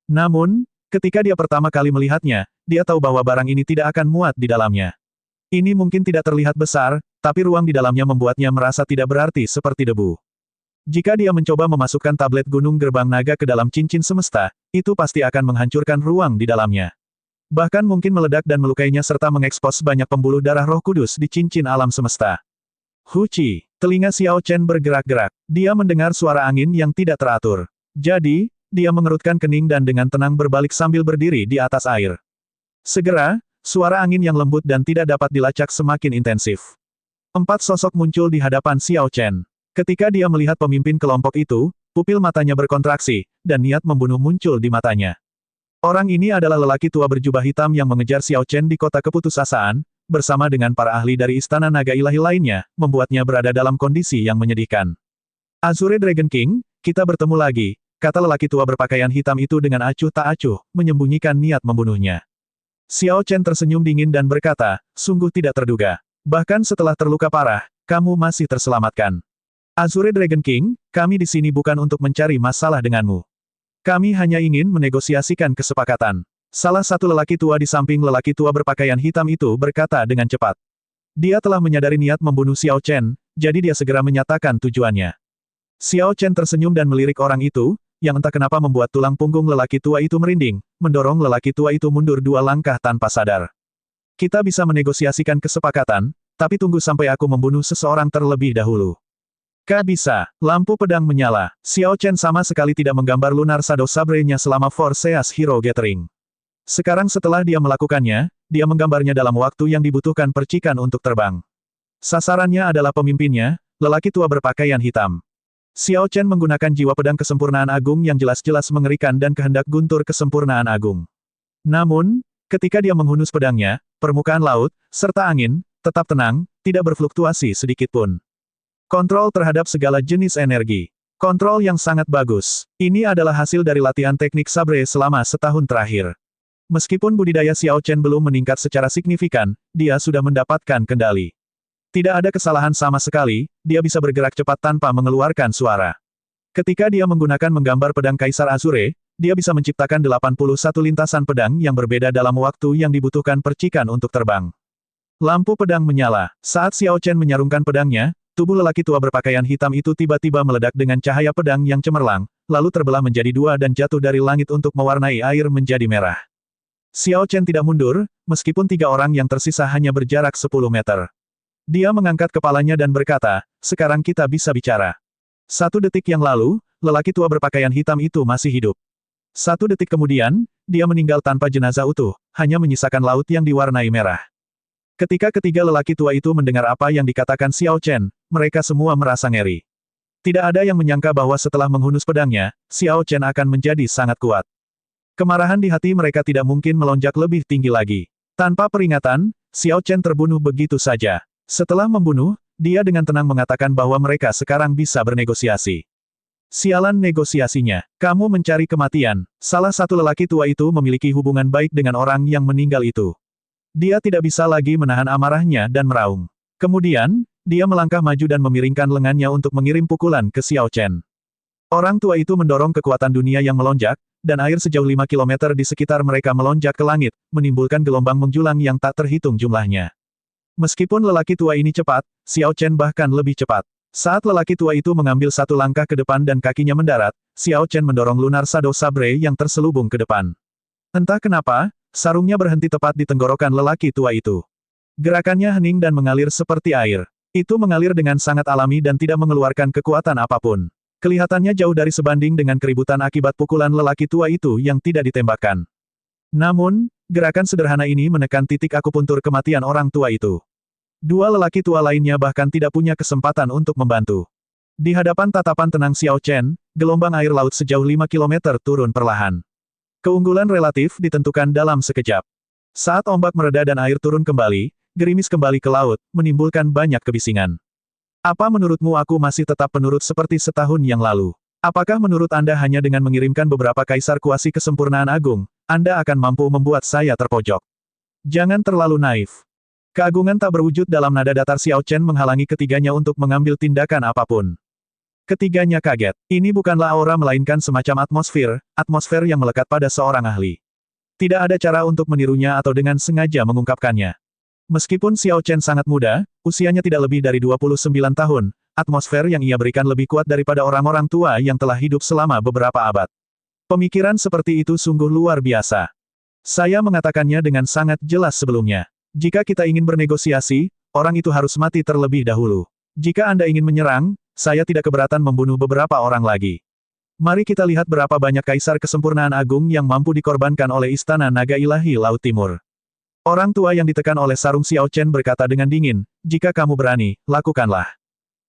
Namun, ketika dia pertama kali melihatnya, dia tahu bahwa barang ini tidak akan muat di dalamnya. Ini mungkin tidak terlihat besar, tapi ruang di dalamnya membuatnya merasa tidak berarti seperti debu. Jika dia mencoba memasukkan tablet Gunung Gerbang Naga ke dalam cincin semesta, itu pasti akan menghancurkan ruang di dalamnya. Bahkan mungkin meledak dan melukainya serta mengekspos banyak pembuluh darah Roh Kudus di cincin alam semesta. Huci, telinga Xiao Chen bergerak-gerak. Dia mendengar suara angin yang tidak teratur. Jadi, dia mengerutkan kening dan dengan tenang berbalik sambil berdiri di atas air. Segera, suara angin yang lembut dan tidak dapat dilacak semakin intensif. 4 sosok muncul di hadapan Xiao Chen. Ketika dia melihat pemimpin kelompok itu, pupil matanya berkontraksi, dan niat membunuh muncul di matanya. Orang ini adalah lelaki tua berjubah hitam yang mengejar Xiao Chen di kota keputusasaan, bersama dengan para ahli dari Istana Naga Ilahi lainnya, membuatnya berada dalam kondisi yang menyedihkan. Azure Dragon King, kita bertemu lagi, kata lelaki tua berpakaian hitam itu dengan acuh tak acuh, menyembunyikan niat membunuhnya. Xiao Chen tersenyum dingin dan berkata, sungguh tidak terduga. Bahkan setelah terluka parah, kamu masih terselamatkan. Azure Dragon King, kami di sini bukan untuk mencari masalah denganmu. Kami hanya ingin menegosiasikan kesepakatan. Salah satu lelaki tua di samping lelaki tua berpakaian hitam itu berkata dengan cepat. Dia telah menyadari niat membunuh Xiao Chen, jadi dia segera menyatakan tujuannya. Xiao Chen tersenyum dan melirik orang itu, yang entah kenapa membuat tulang punggung lelaki tua itu merinding, mendorong lelaki tua itu mundur 2 langkah tanpa sadar. Kita bisa menegosiasikan kesepakatan, tapi tunggu sampai aku membunuh seseorang terlebih dahulu. Bisa. Lampu pedang menyala. Xiao Chen sama sekali tidak menggambar Lunar Shadow Sabre-nya selama Forseas Hero Gathering. Sekarang setelah dia melakukannya, dia menggambarnya dalam waktu yang dibutuhkan percikan untuk terbang. Sasarannya adalah pemimpinnya, lelaki tua berpakaian hitam. Xiao Chen menggunakan jiwa pedang kesempurnaan agung yang jelas-jelas mengerikan dan kehendak guntur kesempurnaan agung. Namun, ketika dia menghunus pedangnya, permukaan laut, serta angin, tetap tenang, tidak berfluktuasi sedikitpun. Kontrol terhadap segala jenis energi. Kontrol yang sangat bagus. Ini adalah hasil dari latihan teknik sabre selama setahun terakhir. Meskipun budidaya Xiao Chen belum meningkat secara signifikan, dia sudah mendapatkan kendali. Tidak ada kesalahan sama sekali, dia bisa bergerak cepat tanpa mengeluarkan suara. Ketika dia menggunakan menggambar pedang Kaisar Azure, dia bisa menciptakan 81 lintasan pedang yang berbeda dalam waktu yang dibutuhkan percikan untuk terbang. Lampu pedang menyala. Saat Xiao Chen menyarungkan pedangnya, tubuh lelaki tua berpakaian hitam itu tiba-tiba meledak dengan cahaya pedang yang cemerlang, lalu terbelah menjadi dua dan jatuh dari langit untuk mewarnai air menjadi merah. Xiao Chen tidak mundur, meskipun tiga orang yang tersisa hanya berjarak 10 meter. Dia mengangkat kepalanya dan berkata, sekarang kita bisa bicara. 1 detik yang lalu, lelaki tua berpakaian hitam itu masih hidup. 1 detik kemudian, dia meninggal tanpa jenazah utuh, hanya menyisakan laut yang diwarnai merah. Ketika ketiga lelaki tua itu mendengar apa yang dikatakan Xiao Chen, mereka semua merasa ngeri. Tidak ada yang menyangka bahwa setelah menghunus pedangnya, Xiao Chen akan menjadi sangat kuat. Kemarahan di hati mereka tidak mungkin melonjak lebih tinggi lagi. Tanpa peringatan, Xiao Chen terbunuh begitu saja. Setelah membunuh, dia dengan tenang mengatakan bahwa mereka sekarang bisa bernegosiasi. Sialan negosiasinya. Kamu mencari kematian. Salah satu lelaki tua itu memiliki hubungan baik dengan orang yang meninggal itu. Dia tidak bisa lagi menahan amarahnya dan meraung. Kemudian, dia melangkah maju dan memiringkan lengannya untuk mengirim pukulan ke Xiao Chen. Orang tua itu mendorong kekuatan dunia yang melonjak, dan air sejauh 5 km di sekitar mereka melonjak ke langit, menimbulkan gelombang menjulang yang tak terhitung jumlahnya. Meskipun lelaki tua ini cepat, Xiao Chen bahkan lebih cepat. Saat lelaki tua itu mengambil satu langkah ke depan dan kakinya mendarat, Xiao Chen mendorong Lunar Shadow Sabre yang terselubung ke depan. Entah kenapa, sarungnya berhenti tepat di tenggorokan lelaki tua itu. Gerakannya hening dan mengalir seperti air. Itu mengalir dengan sangat alami dan tidak mengeluarkan kekuatan apapun. Kelihatannya jauh dari sebanding dengan keributan akibat pukulan lelaki tua itu yang tidak ditembakkan. Namun, gerakan sederhana ini menekan titik akupuntur kematian orang tua itu. Dua lelaki tua lainnya bahkan tidak punya kesempatan untuk membantu. Di hadapan tatapan tenang Xiao Chen, gelombang air laut sejauh 5 km turun perlahan. Keunggulan relatif ditentukan dalam sekejap. Saat ombak mereda dan air turun kembali, gerimis kembali ke laut, menimbulkan banyak kebisingan. Apa menurutmu aku masih tetap penurut seperti setahun yang lalu? Apakah menurut Anda hanya dengan mengirimkan beberapa kaisar kuasi kesempurnaan agung, Anda akan mampu membuat saya terpojok? Jangan terlalu naif. Keagungan tak berwujud dalam nada datar Xiao Chen menghalangi ketiganya untuk mengambil tindakan apapun. Ketiganya kaget. Ini bukanlah aura melainkan semacam atmosfer yang melekat pada seorang ahli. Tidak ada cara untuk menirunya atau dengan sengaja mengungkapkannya. Meskipun Xiao Chen sangat muda, usianya tidak lebih dari 29 tahun, atmosfer yang ia berikan lebih kuat daripada orang-orang tua yang telah hidup selama beberapa abad. Pemikiran seperti itu sungguh luar biasa. Saya mengatakannya dengan sangat jelas sebelumnya. Jika kita ingin bernegosiasi, orang itu harus mati terlebih dahulu. Jika Anda ingin menyerang, saya tidak keberatan membunuh beberapa orang lagi. Mari kita lihat berapa banyak kaisar kesempurnaan agung yang mampu dikorbankan oleh Istana Naga Ilahi Laut Timur. Orang tua yang ditekan oleh sarung Xiao Chen berkata dengan dingin, jika kamu berani, lakukanlah.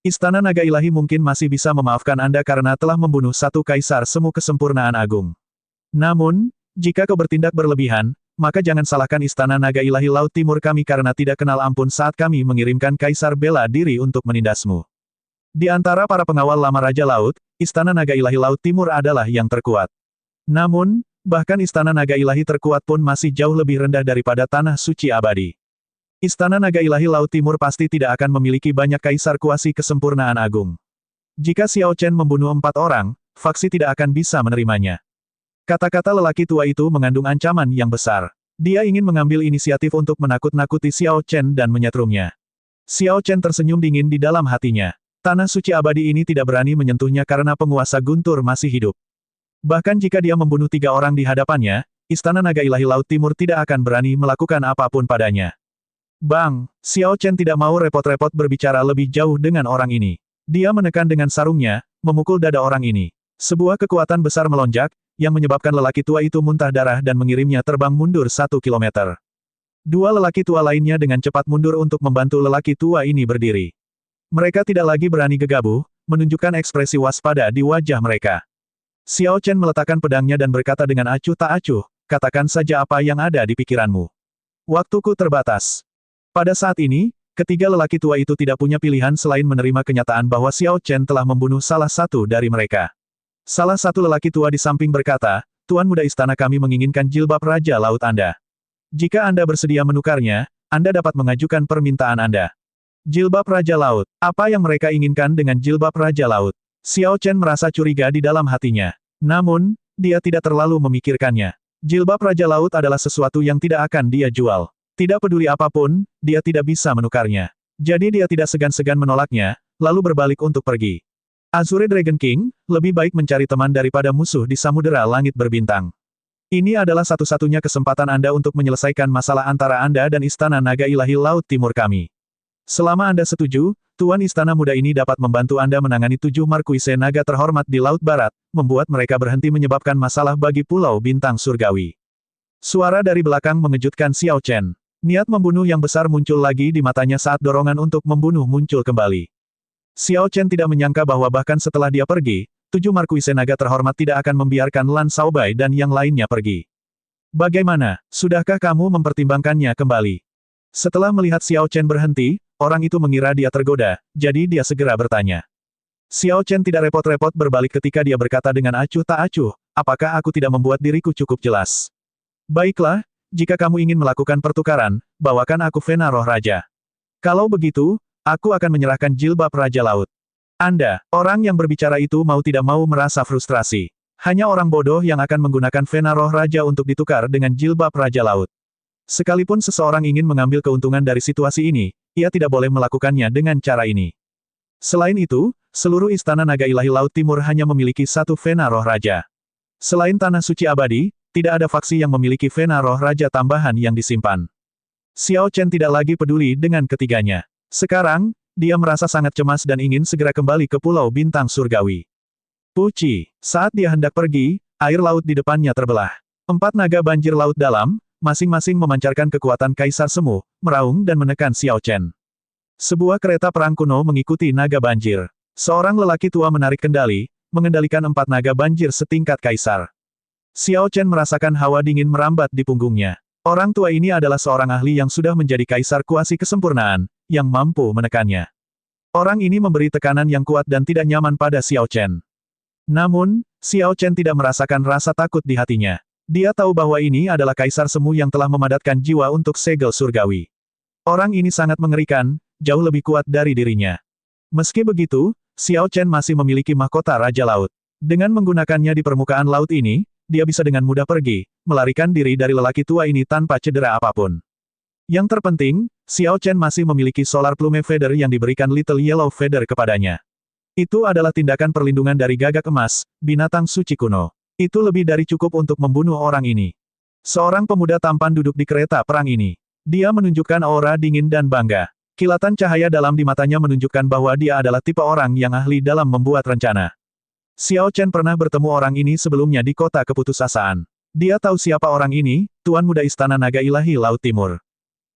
Istana Naga Ilahi mungkin masih bisa memaafkan Anda karena telah membunuh satu kaisar semu kesempurnaan agung. Namun, jika kau bertindak berlebihan, maka jangan salahkan Istana Naga Ilahi Laut Timur kami karena tidak kenal ampun saat kami mengirimkan kaisar bela diri untuk menindasmu. Di antara para pengawal lama Raja Laut, Istana Naga Ilahi Laut Timur adalah yang terkuat. Namun, bahkan Istana Naga Ilahi terkuat pun masih jauh lebih rendah daripada Tanah Suci Abadi. Istana Naga Ilahi Laut Timur pasti tidak akan memiliki banyak kaisar kuasi kesempurnaan agung. Jika Xiao Chen membunuh 4 orang, faksi tidak akan bisa menerimanya. Kata-kata lelaki tua itu mengandung ancaman yang besar. Dia ingin mengambil inisiatif untuk menakut-nakuti Xiao Chen dan menyetrumnya. Xiao Chen tersenyum dingin di dalam hatinya. Tanah Suci Abadi ini tidak berani menyentuhnya karena penguasa Guntur masih hidup. Bahkan jika dia membunuh 3 orang di hadapannya, Istana Naga Ilahi Laut Timur tidak akan berani melakukan apapun padanya. Bang, Xiao Chen tidak mau repot-repot berbicara lebih jauh dengan orang ini. Dia menekan dengan sarungnya, memukul dada orang ini. Sebuah kekuatan besar melonjak, yang menyebabkan lelaki tua itu muntah darah dan mengirimnya terbang mundur 1 kilometer. 2 lelaki tua lainnya dengan cepat mundur untuk membantu lelaki tua ini berdiri. Mereka tidak lagi berani gegabah, menunjukkan ekspresi waspada di wajah mereka. Xiao Chen meletakkan pedangnya dan berkata dengan acuh tak acuh, katakan saja apa yang ada di pikiranmu. Waktuku terbatas. Pada saat ini, ketiga lelaki tua itu tidak punya pilihan selain menerima kenyataan bahwa Xiao Chen telah membunuh salah satu dari mereka. Salah satu lelaki tua di samping berkata, Tuan Muda Istana kami menginginkan jilbab Raja Laut Anda. Jika Anda bersedia menukarnya, Anda dapat mengajukan permintaan Anda. Jilbab Raja Laut. Apa yang mereka inginkan dengan jilbab Raja Laut? Xiao Chen merasa curiga di dalam hatinya. Namun, dia tidak terlalu memikirkannya. Jilbab Raja Laut adalah sesuatu yang tidak akan dia jual. Tidak peduli apapun, dia tidak bisa menukarnya. Jadi dia tidak segan-segan menolaknya, lalu berbalik untuk pergi. Azure Dragon King, lebih baik mencari teman daripada musuh di Samudera Langit Berbintang. Ini adalah satu-satunya kesempatan Anda untuk menyelesaikan masalah antara Anda dan Istana Naga Ilahi Laut Timur kami. Selama Anda setuju, Tuan Istana Muda ini dapat membantu Anda menangani 7 markuise naga terhormat di Laut Barat, membuat mereka berhenti menyebabkan masalah bagi Pulau Bintang Surgawi. Suara dari belakang mengejutkan Xiao Chen. Niat membunuh yang besar muncul lagi di matanya saat dorongan untuk membunuh muncul kembali. Xiao Chen tidak menyangka bahwa bahkan setelah dia pergi, 7 markuise naga terhormat tidak akan membiarkan Lan Shaobai dan yang lainnya pergi. Bagaimana, sudahkah kamu mempertimbangkannya kembali? Setelah melihat Xiao Chen berhenti, orang itu mengira dia tergoda, jadi dia segera bertanya. Xiao Chen tidak repot-repot berbalik ketika dia berkata dengan acuh tak acuh, apakah aku tidak membuat diriku cukup jelas? Baiklah, jika kamu ingin melakukan pertukaran, bawakan aku Vena Roh Raja. Kalau begitu, aku akan menyerahkan jilbab Raja Laut. Anda, orang yang berbicara itu mau tidak mau merasa frustrasi. Hanya orang bodoh yang akan menggunakan Vena Roh Raja untuk ditukar dengan jilbab Raja Laut. Sekalipun seseorang ingin mengambil keuntungan dari situasi ini, ia tidak boleh melakukannya dengan cara ini. Selain itu, seluruh Istana Naga Ilahi Laut Timur hanya memiliki satu Vena Roh Raja. Selain Tanah Suci Abadi, tidak ada faksi yang memiliki Vena Roh Raja tambahan yang disimpan. Xiao Chen tidak lagi peduli dengan ketiganya. Sekarang, dia merasa sangat cemas dan ingin segera kembali ke Pulau Bintang Surgawi. Puci, saat dia hendak pergi, air laut di depannya terbelah. 4 naga banjir laut dalam, masing-masing memancarkan kekuatan Kaisar Semu, meraung dan menekan Xiao Chen. Sebuah kereta perang kuno mengikuti naga banjir. Seorang lelaki tua menarik kendali, mengendalikan 4 naga banjir setingkat Kaisar. Xiao Chen merasakan hawa dingin merambat di punggungnya. Orang tua ini adalah seorang ahli yang sudah menjadi Kaisar kuasi kesempurnaan, yang mampu menekannya. Orang ini memberi tekanan yang kuat dan tidak nyaman pada Xiao Chen. Namun, Xiao Chen tidak merasakan rasa takut di hatinya. Dia tahu bahwa ini adalah Kaisar Semu yang telah memadatkan jiwa untuk segel surgawi. Orang ini sangat mengerikan, jauh lebih kuat dari dirinya. Meski begitu, Xiao Chen masih memiliki mahkota Raja Laut. Dengan menggunakannya di permukaan laut ini, dia bisa dengan mudah pergi, melarikan diri dari lelaki tua ini tanpa cedera apapun. Yang terpenting, Xiao Chen masih memiliki Solar Plume Feather yang diberikan Little Yellow Feather kepadanya. Itu adalah tindakan perlindungan dari gagak emas, binatang suci kuno. Itu lebih dari cukup untuk membunuh orang ini. Seorang pemuda tampan duduk di kereta perang ini. Dia menunjukkan aura dingin dan bangga. Kilatan cahaya dalam di matanya menunjukkan bahwa dia adalah tipe orang yang ahli dalam membuat rencana. Xiao Chen pernah bertemu orang ini sebelumnya di kota keputusasaan. Dia tahu siapa orang ini, Tuan Muda Istana Naga Ilahi Laut Timur.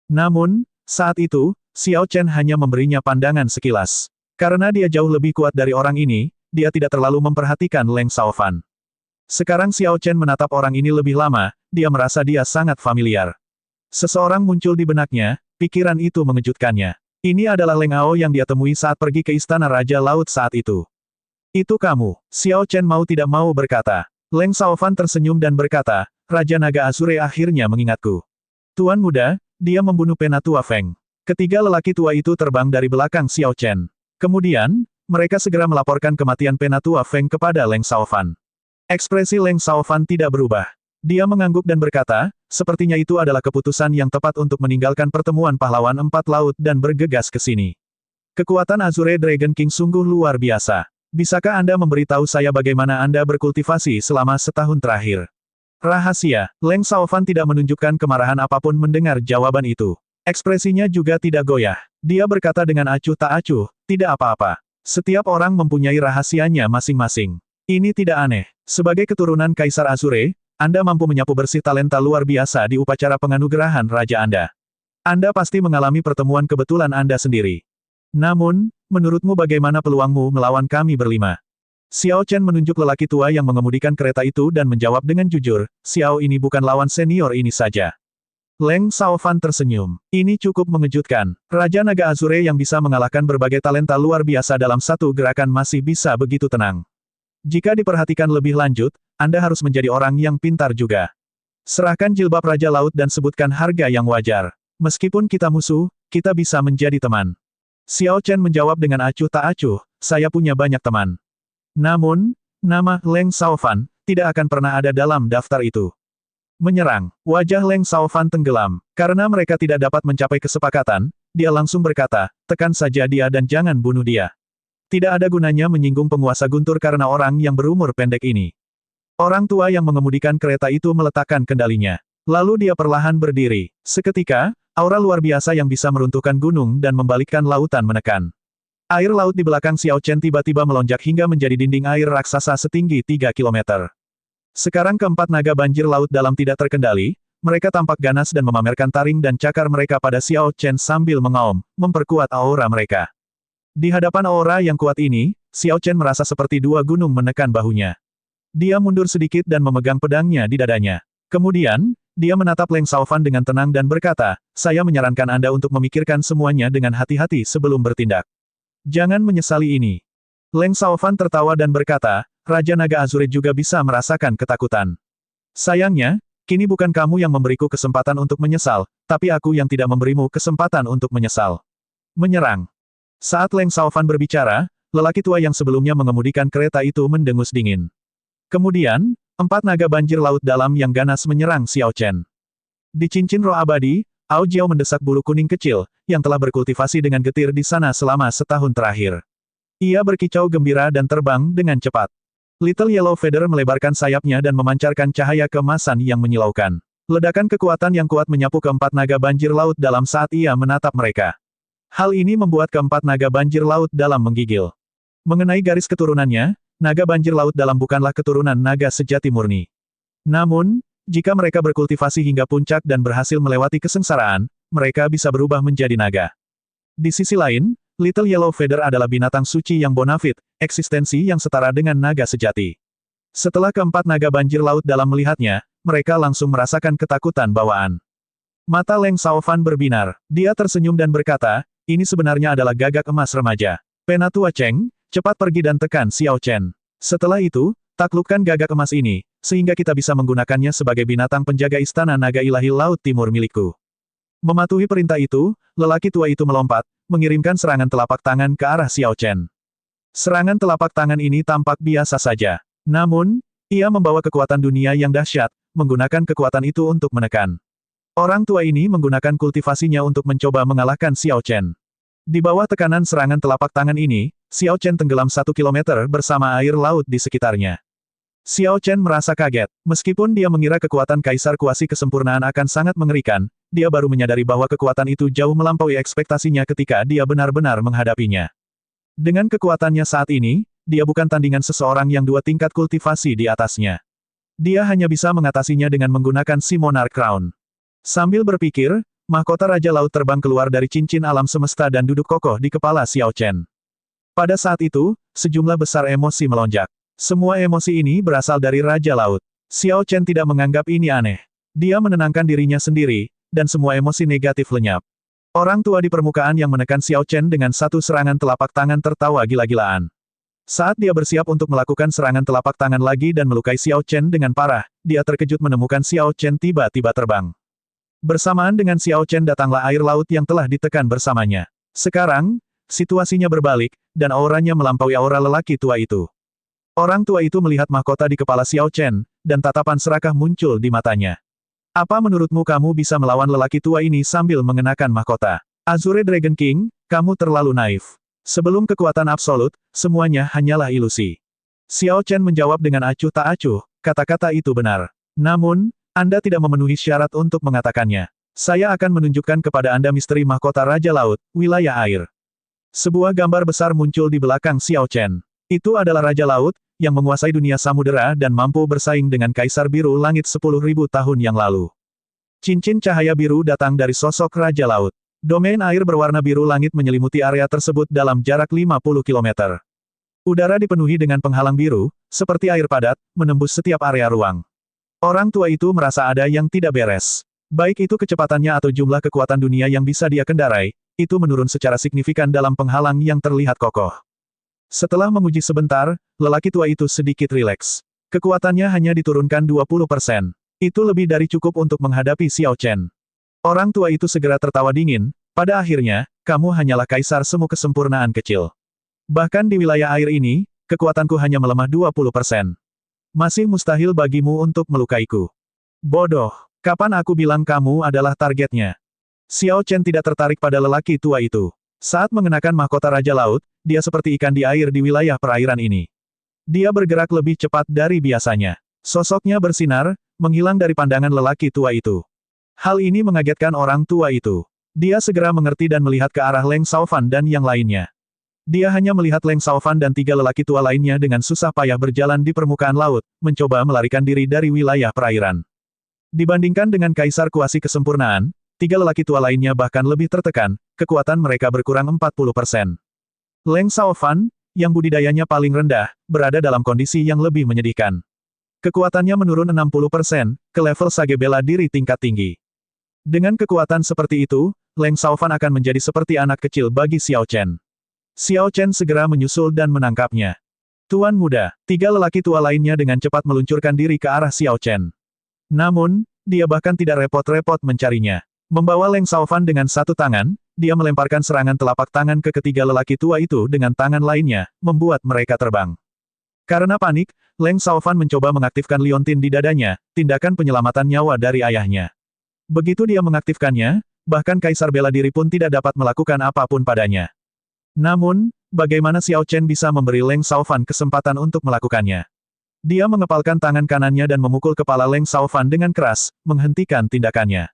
Namun, saat itu, Xiao Chen hanya memberinya pandangan sekilas. Karena dia jauh lebih kuat dari orang ini, dia tidak terlalu memperhatikan Leng Shaofan. Sekarang Xiao Chen menatap orang ini lebih lama, dia merasa dia sangat familiar. Seseorang muncul di benaknya, pikiran itu mengejutkannya. Ini adalah Leng Ao yang dia temui saat pergi ke Istana Raja Laut saat itu. Itu kamu, Xiao Chen mau tidak mau berkata. Leng Shaofan tersenyum dan berkata, Raja Naga Azure akhirnya mengingatku. Tuan Muda, dia membunuh Penatua Feng. Ketiga lelaki tua itu terbang dari belakang Xiao Chen. Kemudian, mereka segera melaporkan kematian Penatua Feng kepada Leng Shaofan. Ekspresi Leng Shaofan tidak berubah. Dia mengangguk dan berkata, sepertinya itu adalah keputusan yang tepat untuk meninggalkan pertemuan pahlawan 4 laut dan bergegas ke sini. Kekuatan Azure Dragon King sungguh luar biasa. Bisakah Anda memberitahu saya bagaimana Anda berkultivasi selama setahun terakhir? Rahasia, Leng Shaofan tidak menunjukkan kemarahan apapun mendengar jawaban itu. Ekspresinya juga tidak goyah. Dia berkata dengan acuh tak acuh, tidak apa-apa. Setiap orang mempunyai rahasianya masing-masing. Ini tidak aneh. Sebagai keturunan Kaisar Azure, Anda mampu menyapu bersih talenta luar biasa di upacara penganugerahan Raja Anda. Anda pasti mengalami pertemuan kebetulan Anda sendiri. Namun, menurutmu bagaimana peluangmu melawan kami berlima? Xiao Chen menunjuk lelaki tua yang mengemudikan kereta itu dan menjawab dengan jujur, Xiao ini bukan lawan senior ini saja. Leng Shaofan tersenyum. Ini cukup mengejutkan. Raja Naga Azure yang bisa mengalahkan berbagai talenta luar biasa dalam satu gerakan masih bisa begitu tenang. Jika diperhatikan lebih lanjut, Anda harus menjadi orang yang pintar juga. Serahkan jilbab Raja Laut dan sebutkan harga yang wajar. Meskipun kita musuh, kita bisa menjadi teman. Xiao Chen menjawab dengan acuh tak acuh, saya punya banyak teman. Namun, nama Leng Shaofan tidak akan pernah ada dalam daftar itu. Menyerang, wajah Leng Shaofan tenggelam. Karena mereka tidak dapat mencapai kesepakatan, dia langsung berkata, tekan saja dia dan jangan bunuh dia. Tidak ada gunanya menyinggung penguasa guntur karena orang yang berumur pendek ini. Orang tua yang mengemudikan kereta itu meletakkan kendalinya. Lalu dia perlahan berdiri. Seketika, aura luar biasa yang bisa meruntuhkan gunung dan membalikkan lautan menekan. Air laut di belakang Xiao Chen tiba-tiba melonjak hingga menjadi dinding air raksasa setinggi 3 kilometer. Sekarang keempat naga banjir laut dalam tidak terkendali, mereka tampak ganas dan memamerkan taring dan cakar mereka pada Xiao Chen sambil mengaum, memperkuat aura mereka. Di hadapan aura yang kuat ini, Xiao Chen merasa seperti dua gunung menekan bahunya. Dia mundur sedikit dan memegang pedangnya di dadanya. Kemudian, dia menatap Leng Shaofan dengan tenang dan berkata, saya menyarankan Anda untuk memikirkan semuanya dengan hati-hati sebelum bertindak. Jangan menyesali ini. Leng Shaofan tertawa dan berkata, Raja Naga Azurid juga bisa merasakan ketakutan. Sayangnya, kini bukan kamu yang memberiku kesempatan untuk menyesal, tapi aku yang tidak memberimu kesempatan untuk menyesal. Menyerang. Saat Leng Shaofan berbicara, lelaki tua yang sebelumnya mengemudikan kereta itu mendengus dingin. Kemudian, empat naga banjir laut dalam yang ganas menyerang Xiao Chen. Di cincin roh abadi, Ao Jiao mendesak bulu kuning kecil, yang telah berkultivasi dengan getir di sana selama setahun terakhir. Ia berkicau gembira dan terbang dengan cepat. Little Yellow Feather melebarkan sayapnya dan memancarkan cahaya keemasan yang menyilaukan. Ledakan kekuatan yang kuat menyapu keempat naga banjir laut dalam saat ia menatap mereka. Hal ini membuat keempat naga banjir laut dalam menggigil. Mengenai garis keturunannya, naga banjir laut dalam bukanlah keturunan naga sejati murni. Namun, jika mereka berkultivasi hingga puncak dan berhasil melewati kesengsaraan, mereka bisa berubah menjadi naga. Di sisi lain, Little Yellow Feather adalah binatang suci yang bonafit, eksistensi yang setara dengan naga sejati. Setelah keempat naga banjir laut dalam melihatnya, mereka langsung merasakan ketakutan bawaan. Mata Leng Shaofan berbinar. Dia tersenyum dan berkata, ini sebenarnya adalah gagak emas remaja. Penatua Cheng, cepat pergi dan tekan Xiao Chen. Setelah itu, taklukkan gagak emas ini, sehingga kita bisa menggunakannya sebagai binatang penjaga istana naga ilahi laut timur milikku. Mematuhi perintah itu, lelaki tua itu melompat, mengirimkan serangan telapak tangan ke arah Xiao Chen. Serangan telapak tangan ini tampak biasa saja. Namun, ia membawa kekuatan dunia yang dahsyat, menggunakan kekuatan itu untuk menekan. Orang tua ini menggunakan kultivasinya untuk mencoba mengalahkan Xiao Chen. Di bawah tekanan serangan telapak tangan ini, Xiao Chen tenggelam 1 kilometer bersama air laut di sekitarnya. Xiao Chen merasa kaget. Meskipun dia mengira kekuatan Kaisar Kuasi Kesempurnaan akan sangat mengerikan, dia baru menyadari bahwa kekuatan itu jauh melampaui ekspektasinya ketika dia benar-benar menghadapinya. Dengan kekuatannya saat ini, dia bukan tandingan seseorang yang 2 tingkat kultivasi di atasnya. Dia hanya bisa mengatasinya dengan menggunakan si Monarch Crown. Sambil berpikir, mahkota Raja Laut terbang keluar dari cincin alam semesta dan duduk kokoh di kepala Xiao Chen. Pada saat itu, sejumlah besar emosi melonjak. Semua emosi ini berasal dari Raja Laut. Xiao Chen tidak menganggap ini aneh. Dia menenangkan dirinya sendiri, dan semua emosi negatif lenyap. Orang tua di permukaan yang menekan Xiao Chen dengan satu serangan telapak tangan tertawa gila-gilaan. Saat dia bersiap untuk melakukan serangan telapak tangan lagi dan melukai Xiao Chen dengan parah, dia terkejut menemukan Xiao Chen tiba-tiba terbang. Bersamaan dengan Xiao Chen datanglah air laut yang telah ditekan bersamanya. Sekarang, situasinya berbalik, dan auranya melampaui aura lelaki tua itu. Orang tua itu melihat mahkota di kepala Xiao Chen, dan tatapan serakah muncul di matanya. Apa menurutmu kamu bisa melawan lelaki tua ini sambil mengenakan mahkota? Azure Dragon King, kamu terlalu naif. Sebelum kekuatan absolut, semuanya hanyalah ilusi. Xiao Chen menjawab dengan acuh tak acuh, kata-kata itu benar. Namun, Anda tidak memenuhi syarat untuk mengatakannya. Saya akan menunjukkan kepada Anda misteri mahkota Raja Laut, wilayah air. Sebuah gambar besar muncul di belakang Xiao Chen. Itu adalah Raja Laut, yang menguasai dunia samudera dan mampu bersaing dengan Kaisar Biru Langit 10.000 tahun yang lalu. Cincin cahaya biru datang dari sosok Raja Laut. Domain air berwarna biru langit menyelimuti area tersebut dalam jarak 50 km. Udara dipenuhi dengan penghalang biru, seperti air padat, menembus setiap area ruang. Orang tua itu merasa ada yang tidak beres. Baik itu kecepatannya atau jumlah kekuatan dunia yang bisa dia kendarai, itu menurun secara signifikan dalam penghalang yang terlihat kokoh. Setelah menguji sebentar, lelaki tua itu sedikit rileks. Kekuatannya hanya diturunkan 20%. Itu lebih dari cukup untuk menghadapi Xiao Chen. Orang tua itu segera tertawa dingin, pada akhirnya, kamu hanyalah kaisar semu kesempurnaan kecil. Bahkan di wilayah air ini, kekuatanku hanya melemah 20%. Masih mustahil bagimu untuk melukaiku. Bodoh, kapan aku bilang kamu adalah targetnya? Xiao Chen tidak tertarik pada lelaki tua itu. Saat mengenakan mahkota Raja Laut, dia seperti ikan di air di wilayah perairan ini. Dia bergerak lebih cepat dari biasanya. Sosoknya bersinar, menghilang dari pandangan lelaki tua itu. Hal ini mengagetkan orang tua itu. Dia segera mengerti dan melihat ke arah Leng Shaofan dan yang lainnya. Dia hanya melihat Leng Shaofan dan 3 lelaki tua lainnya dengan susah payah berjalan di permukaan laut, mencoba melarikan diri dari wilayah perairan. Dibandingkan dengan Kaisar Kuasi Kesempurnaan, 3 lelaki tua lainnya bahkan lebih tertekan, kekuatan mereka berkurang 40%. Leng Shaofan, yang budidayanya paling rendah, berada dalam kondisi yang lebih menyedihkan. Kekuatannya menurun 60%, ke level sage bela diri tingkat tinggi. Dengan kekuatan seperti itu, Leng Shaofan akan menjadi seperti anak kecil bagi Xiao Chen. Xiao Chen segera menyusul dan menangkapnya. Tuan muda, 3 lelaki tua lainnya dengan cepat meluncurkan diri ke arah Xiao Chen. Namun, dia bahkan tidak repot-repot mencarinya. Membawa Leng Shaofan dengan satu tangan, dia melemparkan serangan telapak tangan ke ketiga lelaki tua itu dengan tangan lainnya, membuat mereka terbang. Karena panik, Leng Shaofan mencoba mengaktifkan liontin di dadanya, tindakan penyelamatan nyawa dari ayahnya. Begitu dia mengaktifkannya, bahkan Kaisar Bela Diri pun tidak dapat melakukan apapun padanya. Namun, bagaimana Xiao Chen bisa memberi Leng Shaofan kesempatan untuk melakukannya? Dia mengepalkan tangan kanannya dan memukul kepala Leng Shaofan dengan keras, menghentikan tindakannya.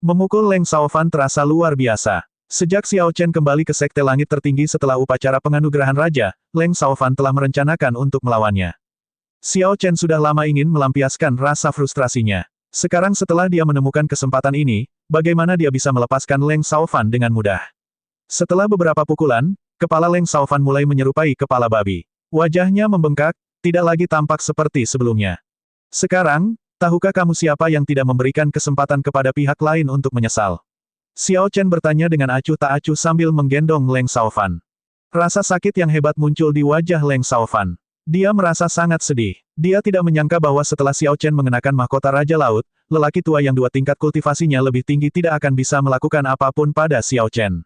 Memukul Leng Shaofan terasa luar biasa. Sejak Xiao Chen kembali ke Sekte Langit Tertinggi setelah upacara penganugerahan Raja, Leng Shaofan telah merencanakan untuk melawannya. Xiao Chen sudah lama ingin melampiaskan rasa frustrasinya. Sekarang setelah dia menemukan kesempatan ini, bagaimana dia bisa melepaskan Leng Shaofan dengan mudah? Setelah beberapa pukulan, kepala Leng Shaofan mulai menyerupai kepala babi. Wajahnya membengkak, tidak lagi tampak seperti sebelumnya. Sekarang, tahukah kamu siapa yang tidak memberikan kesempatan kepada pihak lain untuk menyesal? Xiao Chen bertanya dengan acuh tak acuh sambil menggendong Leng Shaofan. Rasa sakit yang hebat muncul di wajah Leng Shaofan. Dia merasa sangat sedih. Dia tidak menyangka bahwa setelah Xiao Chen mengenakan mahkota Raja Laut, lelaki tua yang 2 tingkat kultivasinya lebih tinggi tidak akan bisa melakukan apapun pada Xiao Chen.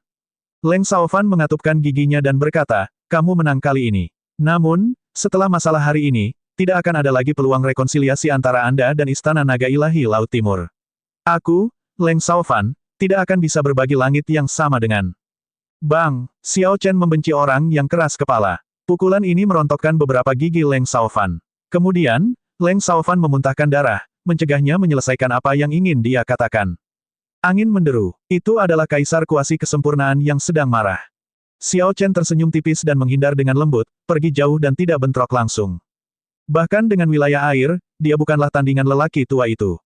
Leng Shaofan mengatupkan giginya dan berkata, kamu menang kali ini. Namun, setelah masalah hari ini, tidak akan ada lagi peluang rekonsiliasi antara Anda dan Istana Naga Ilahi Laut Timur. Aku, Leng Shaofan, tidak akan bisa berbagi langit yang sama dengan... Bang! Xiao Chen membenci orang yang keras kepala. Pukulan ini merontokkan beberapa gigi Leng Shaofan. Kemudian, Leng Shaofan memuntahkan darah, mencegahnya menyelesaikan apa yang ingin dia katakan. Angin menderu. Itu adalah Kaisar Kuasi Kesempurnaan yang sedang marah. Xiao Chen tersenyum tipis dan menghindar dengan lembut, pergi jauh dan tidak bentrok langsung. Bahkan dengan wilayah air, dia bukanlah tandingan lelaki tua itu.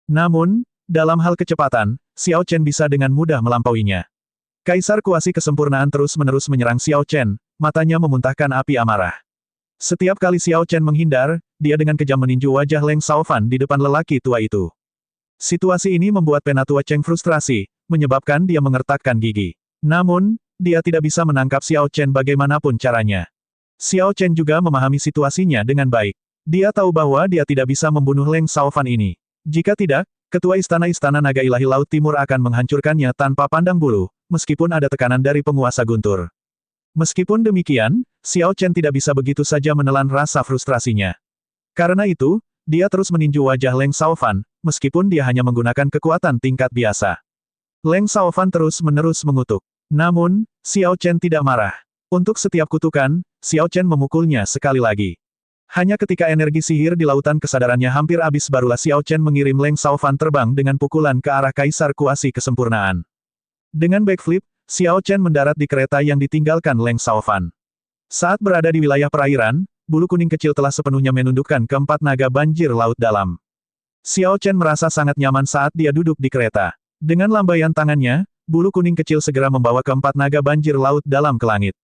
Namun, dalam hal kecepatan, Xiao Chen bisa dengan mudah melampauinya. Kaisar Kuasi Kesempurnaan terus-menerus menyerang Xiao Chen, matanya memuntahkan api amarah. Setiap kali Xiao Chen menghindar, dia dengan kejam meninju wajah Leng Shaofan di depan lelaki tua itu. Situasi ini membuat Penatua Cheng frustrasi, menyebabkan dia mengertakkan gigi. Namun, dia tidak bisa menangkap Xiao Chen bagaimanapun caranya. Xiao Chen juga memahami situasinya dengan baik. Dia tahu bahwa dia tidak bisa membunuh Leng Shaofan ini. Jika tidak, Ketua Istana-Istana Naga Ilahi Laut Timur akan menghancurkannya tanpa pandang bulu, meskipun ada tekanan dari penguasa guntur. Meskipun demikian, Xiao Chen tidak bisa begitu saja menelan rasa frustrasinya. Karena itu, dia terus meninju wajah Leng Shaofan, meskipun dia hanya menggunakan kekuatan tingkat biasa. Leng Shaofan terus-menerus mengutuk. Namun, Xiao Chen tidak marah. Untuk setiap kutukan, Xiao Chen memukulnya sekali lagi. Hanya ketika energi sihir di lautan kesadarannya hampir habis barulah Xiao Chen mengirim Leng Shaofan terbang dengan pukulan ke arah Kaisar Kuasi Kesempurnaan. Dengan backflip, Xiao Chen mendarat di kereta yang ditinggalkan Leng Shaofan. Saat berada di wilayah perairan, bulu kuning kecil telah sepenuhnya menundukkan keempat naga banjir laut dalam. Xiao Chen merasa sangat nyaman saat dia duduk di kereta. Dengan lambaian tangannya, bulu kuning kecil segera membawa keempat naga banjir laut dalam ke langit.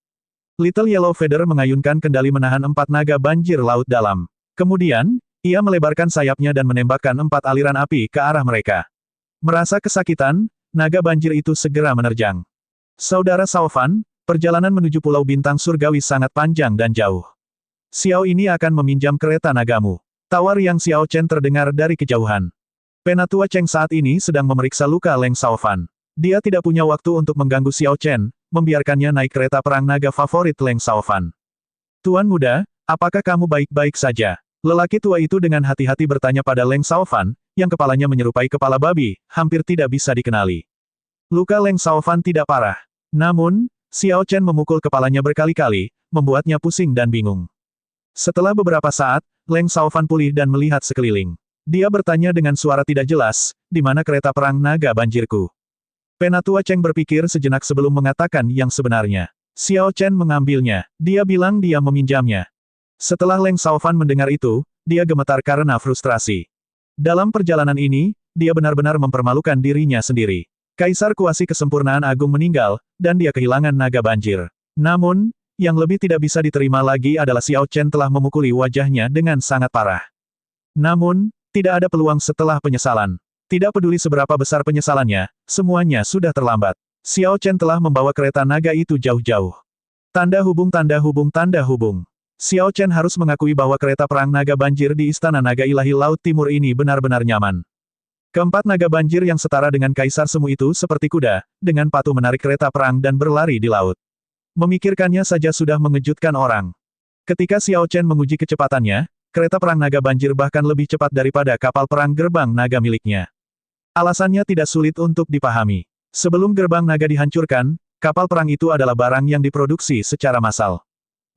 Little Yellow Feather mengayunkan kendali menahan 4 naga banjir laut dalam. Kemudian, ia melebarkan sayapnya dan menembakkan 4 aliran api ke arah mereka. Merasa kesakitan, naga banjir itu segera menerjang. Saudara Shaofan, perjalanan menuju Pulau Bintang Surgawi sangat panjang dan jauh. Xiao ini akan meminjam kereta nagamu. Tawar yang Xiao Chen terdengar dari kejauhan. Penatua Cheng saat ini sedang memeriksa luka Leng Shaofan. Dia tidak punya waktu untuk mengganggu Xiao Chen, membiarkannya naik kereta perang naga favorit Leng Shaofan. Tuan muda, apakah kamu baik-baik saja? Lelaki tua itu dengan hati-hati bertanya pada Leng Shaofan, yang kepalanya menyerupai kepala babi, hampir tidak bisa dikenali. Luka Leng Shaofan tidak parah. Namun, Xiao Chen memukul kepalanya berkali-kali, membuatnya pusing dan bingung. Setelah beberapa saat, Leng Shaofan pulih dan melihat sekeliling. Dia bertanya dengan suara tidak jelas, di mana kereta perang naga banjirku? Penatua Cheng berpikir sejenak sebelum mengatakan yang sebenarnya. Xiao Chen mengambilnya. Dia bilang dia meminjamnya. Setelah Leng Shaofan mendengar itu, dia gemetar karena frustrasi. Dalam perjalanan ini, dia benar-benar mempermalukan dirinya sendiri. Kaisar Kuasi Kesempurnaan Agung meninggal, dan dia kehilangan naga banjir. Namun, yang lebih tidak bisa diterima lagi adalah Xiao Chen telah memukuli wajahnya dengan sangat parah. Namun, tidak ada peluang setelah penyesalan. Tidak peduli seberapa besar penyesalannya, semuanya sudah terlambat. Xiao Chen telah membawa kereta naga itu jauh-jauh. Tanda hubung tanda hubung tanda hubung. Xiao Chen harus mengakui bahwa kereta perang naga banjir di Istana Naga Ilahi Laut Timur ini benar-benar nyaman. Keempat naga banjir yang setara dengan Kaisar Semu itu seperti kuda, dengan patuh menarik kereta perang dan berlari di laut. Memikirkannya saja sudah mengejutkan orang. Ketika Xiao Chen menguji kecepatannya, kereta perang naga banjir bahkan lebih cepat daripada kapal perang gerbang naga miliknya. Alasannya tidak sulit untuk dipahami. Sebelum gerbang naga dihancurkan, kapal perang itu adalah barang yang diproduksi secara massal.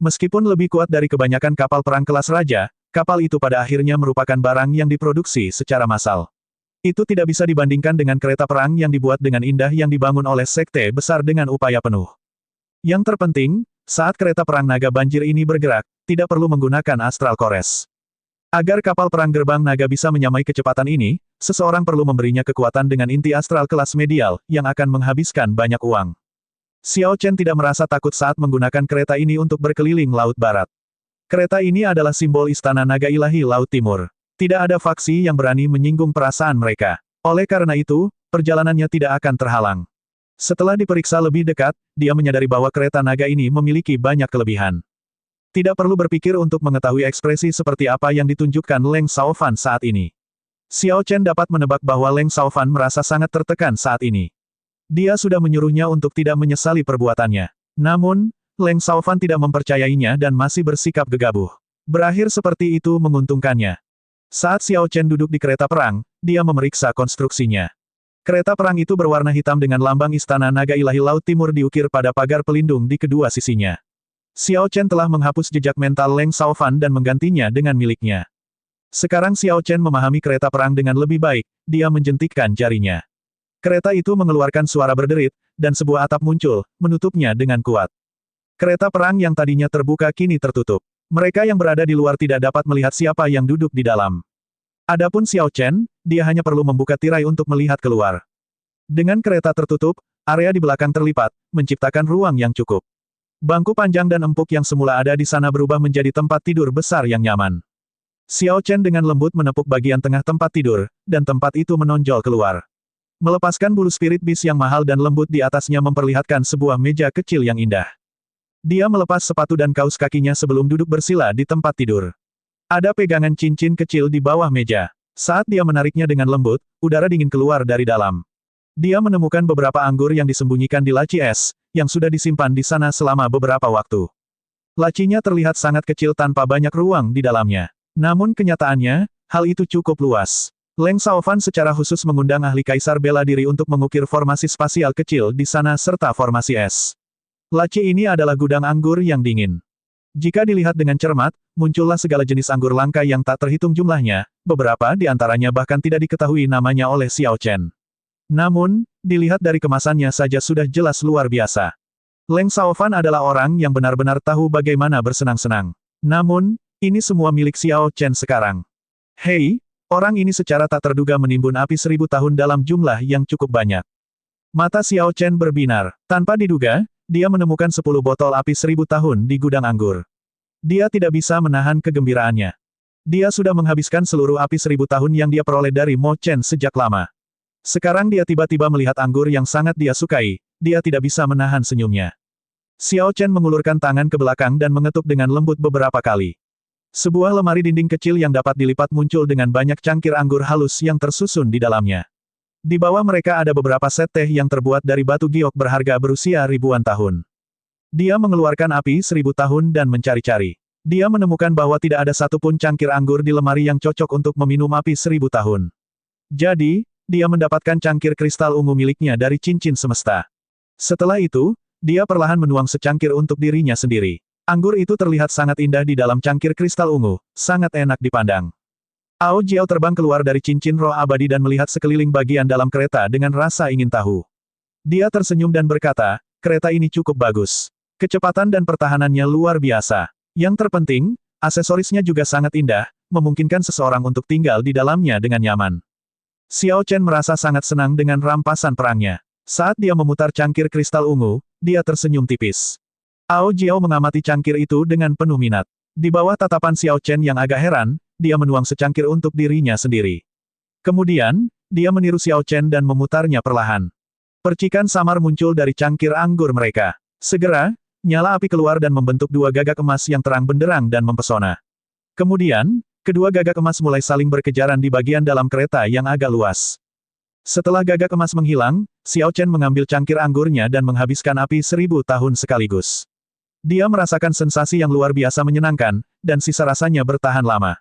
Meskipun lebih kuat dari kebanyakan kapal perang kelas raja, kapal itu pada akhirnya merupakan barang yang diproduksi secara massal. Itu tidak bisa dibandingkan dengan kereta perang yang dibuat dengan indah yang dibangun oleh sekte besar dengan upaya penuh. Yang terpenting, saat kereta perang naga banjir ini bergerak, tidak perlu menggunakan astral kores. Agar kapal perang gerbang naga bisa menyamai kecepatan ini, seseorang perlu memberinya kekuatan dengan inti astral kelas medial, yang akan menghabiskan banyak uang. Xiao Chen tidak merasa takut saat menggunakan kereta ini untuk berkeliling Laut Barat. Kereta ini adalah simbol Istana Naga Ilahi Laut Timur. Tidak ada faksi yang berani menyinggung perasaan mereka. Oleh karena itu, perjalanannya tidak akan terhalang. Setelah diperiksa lebih dekat, dia menyadari bahwa kereta naga ini memiliki banyak kelebihan. Tidak perlu berpikir untuk mengetahui ekspresi seperti apa yang ditunjukkan Leng Shaofan saat ini. Xiao Chen dapat menebak bahwa Leng Shaofan merasa sangat tertekan saat ini. Dia sudah menyuruhnya untuk tidak menyesali perbuatannya. Namun, Leng Shaofan tidak mempercayainya dan masih bersikap gegabah. Berakhir seperti itu menguntungkannya. Saat Xiao Chen duduk di kereta perang, dia memeriksa konstruksinya. Kereta perang itu berwarna hitam dengan lambang Istana Naga Ilahi Laut Timur diukir pada pagar pelindung di kedua sisinya. Xiao Chen telah menghapus jejak mental Leng Shaofan dan menggantinya dengan miliknya. Sekarang Xiao Chen memahami kereta perang dengan lebih baik, dia menjentikkan jarinya. Kereta itu mengeluarkan suara berderit, dan sebuah atap muncul, menutupnya dengan kuat. Kereta perang yang tadinya terbuka kini tertutup. Mereka yang berada di luar tidak dapat melihat siapa yang duduk di dalam. Adapun Xiao Chen, dia hanya perlu membuka tirai untuk melihat keluar. Dengan kereta tertutup, area di belakang terlipat, menciptakan ruang yang cukup. Bangku panjang dan empuk yang semula ada di sana berubah menjadi tempat tidur besar yang nyaman. Xiao Chen dengan lembut menepuk bagian tengah tempat tidur, dan tempat itu menonjol keluar. Melepaskan bulu spirit beast yang mahal dan lembut di atasnya memperlihatkan sebuah meja kecil yang indah. Dia melepas sepatu dan kaus kakinya sebelum duduk bersila di tempat tidur. Ada pegangan cincin kecil di bawah meja. Saat dia menariknya dengan lembut, udara dingin keluar dari dalam. Dia menemukan beberapa anggur yang disembunyikan di laci es, yang sudah disimpan di sana selama beberapa waktu. Lacinya terlihat sangat kecil tanpa banyak ruang di dalamnya. Namun kenyataannya, hal itu cukup luas. Leng Shaofan secara khusus mengundang ahli kaisar bela diri untuk mengukir formasi spasial kecil di sana serta formasi es. Laci ini adalah gudang anggur yang dingin. Jika dilihat dengan cermat, muncullah segala jenis anggur langka yang tak terhitung jumlahnya, beberapa di antaranya bahkan tidak diketahui namanya oleh Xiao Chen. Namun, dilihat dari kemasannya saja sudah jelas luar biasa. Leng Shaofan adalah orang yang benar-benar tahu bagaimana bersenang-senang. Namun, ini semua milik Xiao Chen sekarang. Hei, orang ini secara tak terduga menimbun api 1000 tahun dalam jumlah yang cukup banyak. Mata Xiao Chen berbinar. Tanpa diduga, dia menemukan 10 botol api 1000 tahun di gudang anggur. Dia tidak bisa menahan kegembiraannya. Dia sudah menghabiskan seluruh api 1000 tahun yang dia peroleh dari Mo Chen sejak lama. Sekarang dia tiba-tiba melihat anggur yang sangat dia sukai, dia tidak bisa menahan senyumnya. Xiao Chen mengulurkan tangan ke belakang dan mengetuk dengan lembut beberapa kali. Sebuah lemari dinding kecil yang dapat dilipat muncul dengan banyak cangkir anggur halus yang tersusun di dalamnya. Di bawah mereka ada beberapa set teh yang terbuat dari batu giok berharga berusia ribuan tahun. Dia mengeluarkan api 1000 tahun dan mencari-cari. Dia menemukan bahwa tidak ada satupun cangkir anggur di lemari yang cocok untuk meminum api 1000 tahun. Jadi, dia mendapatkan cangkir kristal ungu miliknya dari cincin semesta. Setelah itu, dia perlahan menuang secangkir untuk dirinya sendiri. Anggur itu terlihat sangat indah di dalam cangkir kristal ungu, sangat enak dipandang. Ao Jiao terbang keluar dari cincin roh abadi dan melihat sekeliling bagian dalam kereta dengan rasa ingin tahu. Dia tersenyum dan berkata, kereta ini cukup bagus. Kecepatan dan pertahanannya luar biasa. Yang terpenting, aksesorisnya juga sangat indah, memungkinkan seseorang untuk tinggal di dalamnya dengan nyaman. Xiao Chen merasa sangat senang dengan rampasan perangnya. Saat dia memutar cangkir kristal ungu, dia tersenyum tipis. Ao Jiao mengamati cangkir itu dengan penuh minat. Di bawah tatapan Xiao Chen yang agak heran, dia menuang secangkir untuk dirinya sendiri. Kemudian, dia meniru Xiao Chen dan memutarnya perlahan. Percikan samar muncul dari cangkir anggur mereka. Segera, nyala api keluar dan membentuk dua gagak emas yang terang benderang dan mempesona. Kemudian, kedua gagak emas mulai saling berkejaran di bagian dalam kereta yang agak luas. Setelah gagak emas menghilang, Xiao Chen mengambil cangkir anggurnya dan menghabiskan api 1000 tahun sekaligus. Dia merasakan sensasi yang luar biasa menyenangkan, dan sisa rasanya bertahan lama.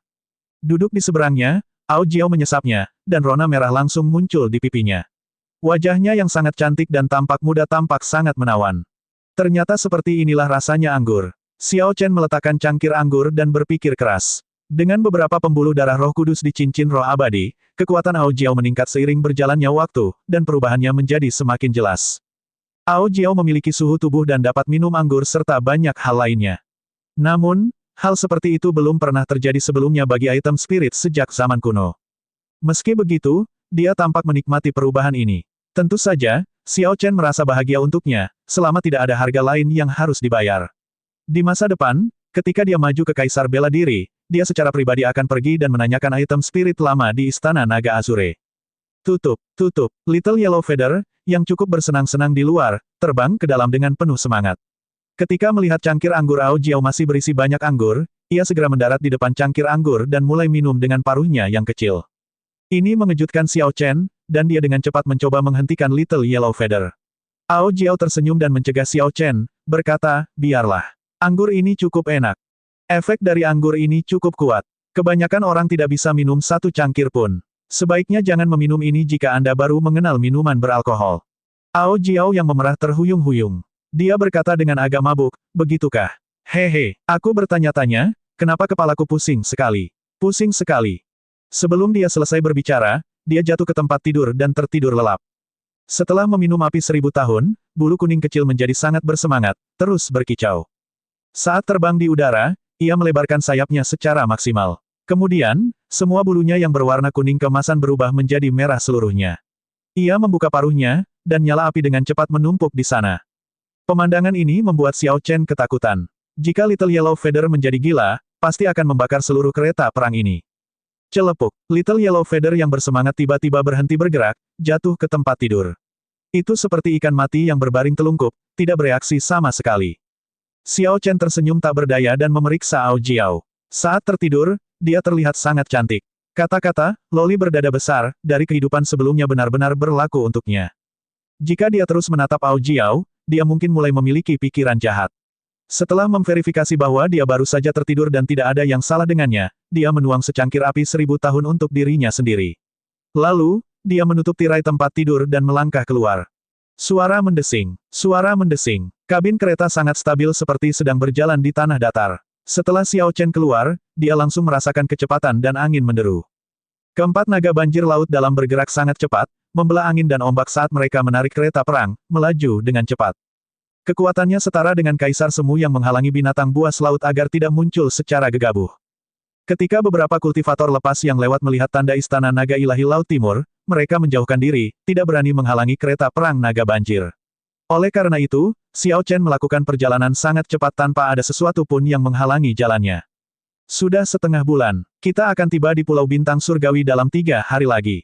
Duduk di seberangnya, Ao Jiao menyesapnya, dan rona merah langsung muncul di pipinya. Wajahnya yang sangat cantik dan tampak muda tampak sangat menawan. Ternyata seperti inilah rasanya anggur. Xiao Chen meletakkan cangkir anggur dan berpikir keras. Dengan beberapa pembuluh darah roh kudus di cincin roh abadi, kekuatan Ao Jiao meningkat seiring berjalannya waktu, dan perubahannya menjadi semakin jelas. Ao Jiao memiliki suhu tubuh dan dapat minum anggur serta banyak hal lainnya. Namun, hal seperti itu belum pernah terjadi sebelumnya bagi item spirit sejak zaman kuno. Meski begitu, dia tampak menikmati perubahan ini. Tentu saja, Xiao Chen merasa bahagia untuknya, selama tidak ada harga lain yang harus dibayar. Di masa depan, ketika dia maju ke Kaisar Bela Diri, dia secara pribadi akan pergi dan menanyakan item spirit lama di Istana Naga Azure. Tutup. Little Yellow Feather, yang cukup bersenang-senang di luar, terbang ke dalam dengan penuh semangat. Ketika melihat cangkir anggur Ao Jiao masih berisi banyak anggur, ia segera mendarat di depan cangkir anggur dan mulai minum dengan paruhnya yang kecil. Ini mengejutkan Xiao Chen, dan dia dengan cepat mencoba menghentikan Little Yellow Feather. Ao Jiao tersenyum dan mencegah Xiao Chen, berkata, biarlah. Anggur ini cukup enak. Efek dari anggur ini cukup kuat. Kebanyakan orang tidak bisa minum satu cangkir pun. Sebaiknya jangan meminum ini jika Anda baru mengenal minuman beralkohol. Ao Jiao yang memerah terhuyung-huyung. Dia berkata dengan agak mabuk, begitukah? Hehe, aku bertanya-tanya, kenapa kepalaku pusing sekali? Pusing sekali. Sebelum dia selesai berbicara, dia jatuh ke tempat tidur dan tertidur lelap. Setelah meminum api 1000 tahun, bulu kuning kecil menjadi sangat bersemangat, terus berkicau. Saat terbang di udara, ia melebarkan sayapnya secara maksimal. Kemudian, semua bulunya yang berwarna kuning keemasan berubah menjadi merah seluruhnya. Ia membuka paruhnya, dan nyala api dengan cepat menumpuk di sana. Pemandangan ini membuat Xiao Chen ketakutan. Jika Little Yellow Feather menjadi gila, pasti akan membakar seluruh kereta perang ini. Celepuk, Little Yellow Feather yang bersemangat tiba-tiba berhenti bergerak, jatuh ke tempat tidur. Itu seperti ikan mati yang berbaring telungkup, tidak bereaksi sama sekali. Xiao Chen tersenyum tak berdaya dan memeriksa Ao Jiao. Saat tertidur, dia terlihat sangat cantik. Kata-kata, loli berdada besar, dari kehidupan sebelumnya benar-benar berlaku untuknya. Jika dia terus menatap Ao Jiao, dia mungkin mulai memiliki pikiran jahat. Setelah memverifikasi bahwa dia baru saja tertidur dan tidak ada yang salah dengannya, dia menuang secangkir api 1000 tahun untuk dirinya sendiri. Lalu, dia menutup tirai tempat tidur dan melangkah keluar. Suara mendesing. Kabin kereta sangat stabil seperti sedang berjalan di tanah datar. Setelah Xiao Chen keluar, dia langsung merasakan kecepatan dan angin menderu. Keempat naga banjir laut dalam bergerak sangat cepat, membelah angin dan ombak saat mereka menarik kereta perang, melaju dengan cepat. Kekuatannya setara dengan kaisar semu yang menghalangi binatang buas laut agar tidak muncul secara gegabah. Ketika beberapa kultivator lepas yang lewat melihat tanda istana naga ilahi laut timur, mereka menjauhkan diri, tidak berani menghalangi kereta perang naga banjir. Oleh karena itu, Xiao Chen melakukan perjalanan sangat cepat tanpa ada sesuatu pun yang menghalangi jalannya. Sudah setengah bulan, kita akan tiba di Pulau Bintang Surgawi dalam 3 hari lagi.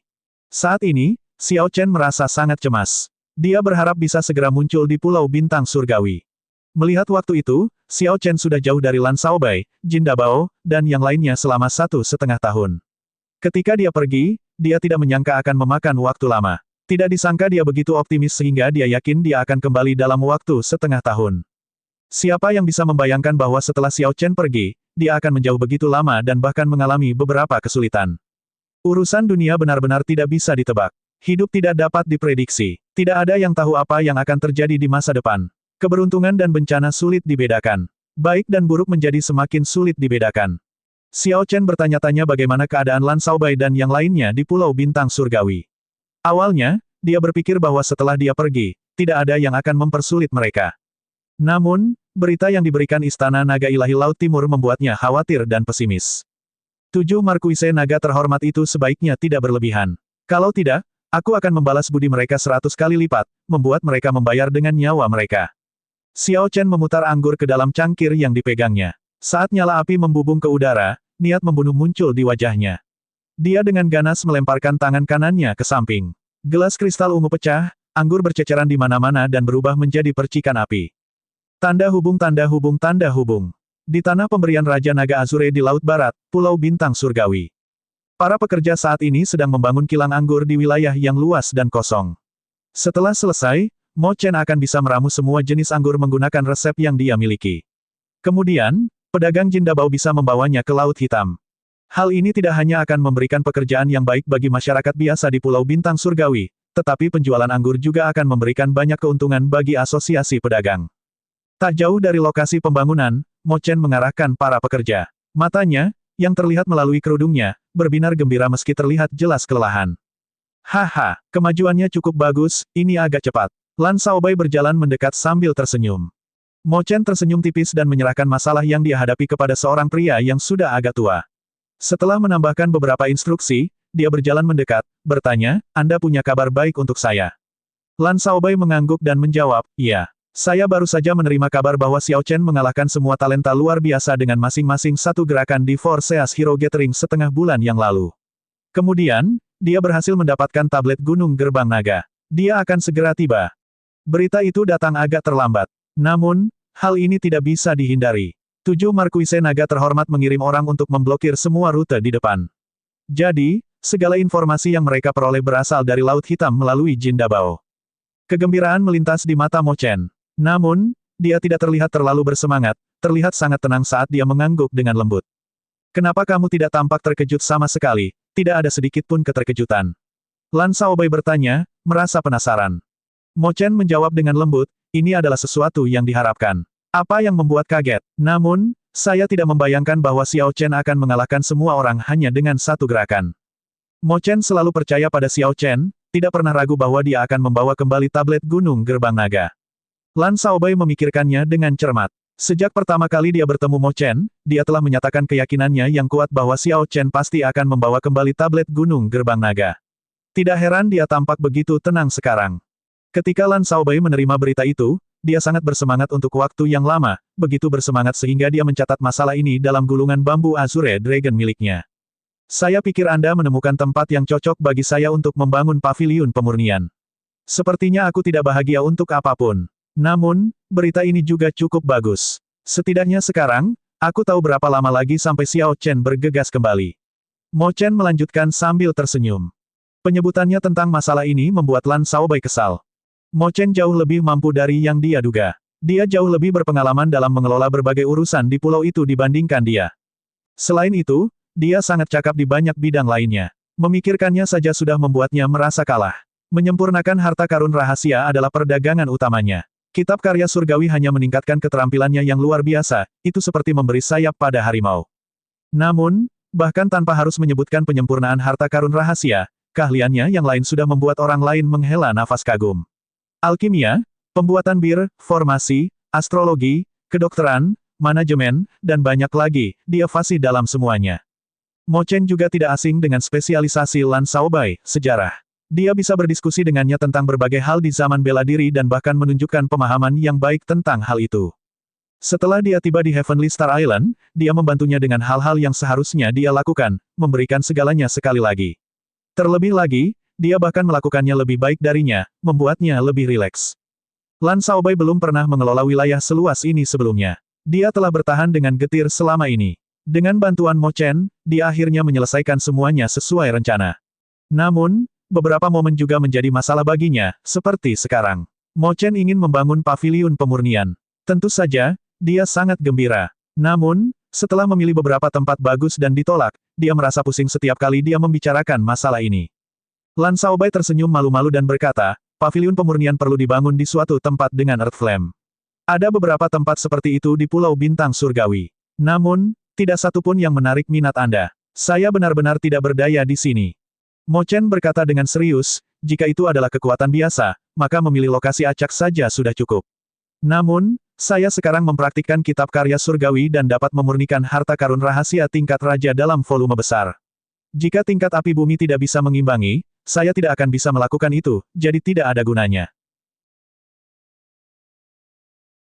Saat ini, Xiao Chen merasa sangat cemas. Dia berharap bisa segera muncul di Pulau Bintang Surgawi. Melihat waktu itu, Xiao Chen sudah jauh dari Lan Shaobai, Jin Dabao, dan yang lainnya selama 1,5 tahun. Ketika dia pergi, dia tidak menyangka akan memakan waktu lama. Tidak disangka dia begitu optimis sehingga dia yakin dia akan kembali dalam waktu setengah tahun. Siapa yang bisa membayangkan bahwa setelah Xiao Chen pergi, dia akan menjauh begitu lama dan bahkan mengalami beberapa kesulitan. Urusan dunia benar-benar tidak bisa ditebak. Hidup tidak dapat diprediksi. Tidak ada yang tahu apa yang akan terjadi di masa depan. Keberuntungan dan bencana sulit dibedakan. Baik dan buruk menjadi semakin sulit dibedakan. Xiao Chen bertanya-tanya bagaimana keadaan Lan Shaobai dan yang lainnya di Pulau Bintang Surgawi. Awalnya, dia berpikir bahwa setelah dia pergi, tidak ada yang akan mempersulit mereka. Namun, berita yang diberikan Istana Naga Ilahi Laut Timur membuatnya khawatir dan pesimis. 7 Markuise Naga terhormat itu sebaiknya tidak berlebihan. Kalau tidak, aku akan membalas budi mereka 100 kali lipat, membuat mereka membayar dengan nyawa mereka. Xiao Chen memutar anggur ke dalam cangkir yang dipegangnya. Saat nyala api membubung ke udara, niat membunuh muncul di wajahnya. Dia dengan ganas melemparkan tangan kanannya ke samping. Gelas kristal ungu pecah, anggur berceceran di mana-mana dan berubah menjadi percikan api. Tanda hubung tanda hubung tanda hubung. Di tanah pemberian Raja Naga Azure di Laut Barat, Pulau Bintang Surgawi. Para pekerja saat ini sedang membangun kilang anggur di wilayah yang luas dan kosong. Setelah selesai, Mo Chen akan bisa meramu semua jenis anggur menggunakan resep yang dia miliki. Kemudian, pedagang Jin Dabao bisa membawanya ke Laut Hitam. Hal ini tidak hanya akan memberikan pekerjaan yang baik bagi masyarakat biasa di Pulau Bintang Surgawi, tetapi penjualan anggur juga akan memberikan banyak keuntungan bagi asosiasi pedagang. Tak jauh dari lokasi pembangunan, Mo Chen mengarahkan para pekerja. Matanya, yang terlihat melalui kerudungnya, berbinar gembira meski terlihat jelas kelelahan. Haha, kemajuannya cukup bagus, ini agak cepat. Lan Shaobai berjalan mendekat sambil tersenyum. Mo Chen tersenyum tipis dan menyerahkan masalah yang dia hadapi kepada seorang pria yang sudah agak tua. Setelah menambahkan beberapa instruksi, dia berjalan mendekat, bertanya, Anda punya kabar baik untuk saya. Lan Shaobai mengangguk dan menjawab, iya. Saya baru saja menerima kabar bahwa Xiao Chen mengalahkan semua talenta luar biasa dengan masing-masing satu gerakan di Four Seas Hero Gathering setengah bulan yang lalu. Kemudian, dia berhasil mendapatkan tablet Gunung Gerbang Naga. Dia akan segera tiba. Berita itu datang agak terlambat. Namun, hal ini tidak bisa dihindari. 7 Markuise Naga terhormat mengirim orang untuk memblokir semua rute di depan. Jadi, segala informasi yang mereka peroleh berasal dari Laut Hitam melalui Jin Dabao. Kegembiraan melintas di mata Mo Chen. Namun, dia tidak terlihat terlalu bersemangat, terlihat sangat tenang saat dia mengangguk dengan lembut. Kenapa kamu tidak tampak terkejut sama sekali? Tidak ada sedikit pun keterkejutan. Lan Shaobai bertanya, merasa penasaran. Mo Chen menjawab dengan lembut, ini adalah sesuatu yang diharapkan. Apa yang membuat kaget? Namun, saya tidak membayangkan bahwa Xiao Chen akan mengalahkan semua orang hanya dengan satu gerakan. Mo Chen selalu percaya pada Xiao Chen, tidak pernah ragu bahwa dia akan membawa kembali tablet Gunung Gerbang Naga. Lan Shaobai memikirkannya dengan cermat. Sejak pertama kali dia bertemu Mo Chen, dia telah menyatakan keyakinannya yang kuat bahwa Xiao Chen pasti akan membawa kembali tablet Gunung Gerbang Naga. Tidak heran dia tampak begitu tenang sekarang. Ketika Lan Shaobai menerima berita itu, dia sangat bersemangat untuk waktu yang lama, begitu bersemangat sehingga dia mencatat masalah ini dalam gulungan bambu Azure Dragon miliknya. Saya pikir Anda menemukan tempat yang cocok bagi saya untuk membangun paviliun pemurnian. Sepertinya aku tidak bahagia untuk apapun. Namun, berita ini juga cukup bagus. Setidaknya sekarang, aku tahu berapa lama lagi sampai Xiao Chen bergegas kembali. Mo Chen melanjutkan sambil tersenyum. Penyebutannya tentang masalah ini membuat Lan Shaobai kesal. Mo Chen jauh lebih mampu dari yang dia duga. Dia jauh lebih berpengalaman dalam mengelola berbagai urusan di pulau itu dibandingkan dia. Selain itu, dia sangat cakap di banyak bidang lainnya. Memikirkannya saja sudah membuatnya merasa kalah. Menyempurnakan harta karun rahasia adalah perdagangan utamanya. Kitab karya surgawi hanya meningkatkan keterampilannya yang luar biasa, itu seperti memberi sayap pada harimau. Namun, bahkan tanpa harus menyebutkan penyempurnaan harta karun rahasia, keahliannya yang lain sudah membuat orang lain menghela nafas kagum. Alkimia, pembuatan bir, formasi, astrologi, kedokteran, manajemen, dan banyak lagi, dia fasih dalam semuanya. Mo Chen juga tidak asing dengan spesialisasi Lan Shaobai, sejarah. Dia bisa berdiskusi dengannya tentang berbagai hal di zaman bela diri dan bahkan menunjukkan pemahaman yang baik tentang hal itu. Setelah dia tiba di Heavenly Star Island, dia membantunya dengan hal-hal yang seharusnya dia lakukan, memberikan segalanya sekali lagi. Terlebih lagi, dia bahkan melakukannya lebih baik darinya, membuatnya lebih rileks. Lan Shaobai belum pernah mengelola wilayah seluas ini sebelumnya. Dia telah bertahan dengan getir selama ini. Dengan bantuan Mo Chen, dia akhirnya menyelesaikan semuanya sesuai rencana. Namun, beberapa momen juga menjadi masalah baginya, seperti sekarang. Mo Chen ingin membangun paviliun pemurnian. Tentu saja, dia sangat gembira. Namun, setelah memilih beberapa tempat bagus dan ditolak, dia merasa pusing setiap kali dia membicarakan masalah ini. Lan Shaobai tersenyum malu-malu dan berkata, paviliun pemurnian perlu dibangun di suatu tempat dengan Earth Flame. Ada beberapa tempat seperti itu di Pulau Bintang Surgawi. Namun, tidak satu pun yang menarik minat Anda. Saya benar-benar tidak berdaya di sini. Mo Chen berkata dengan serius, jika itu adalah kekuatan biasa, maka memilih lokasi acak saja sudah cukup. Namun, saya sekarang mempraktikkan kitab karya surgawi dan dapat memurnikan harta karun rahasia tingkat raja dalam volume besar. Jika tingkat api bumi tidak bisa mengimbangi, saya tidak akan bisa melakukan itu, jadi tidak ada gunanya.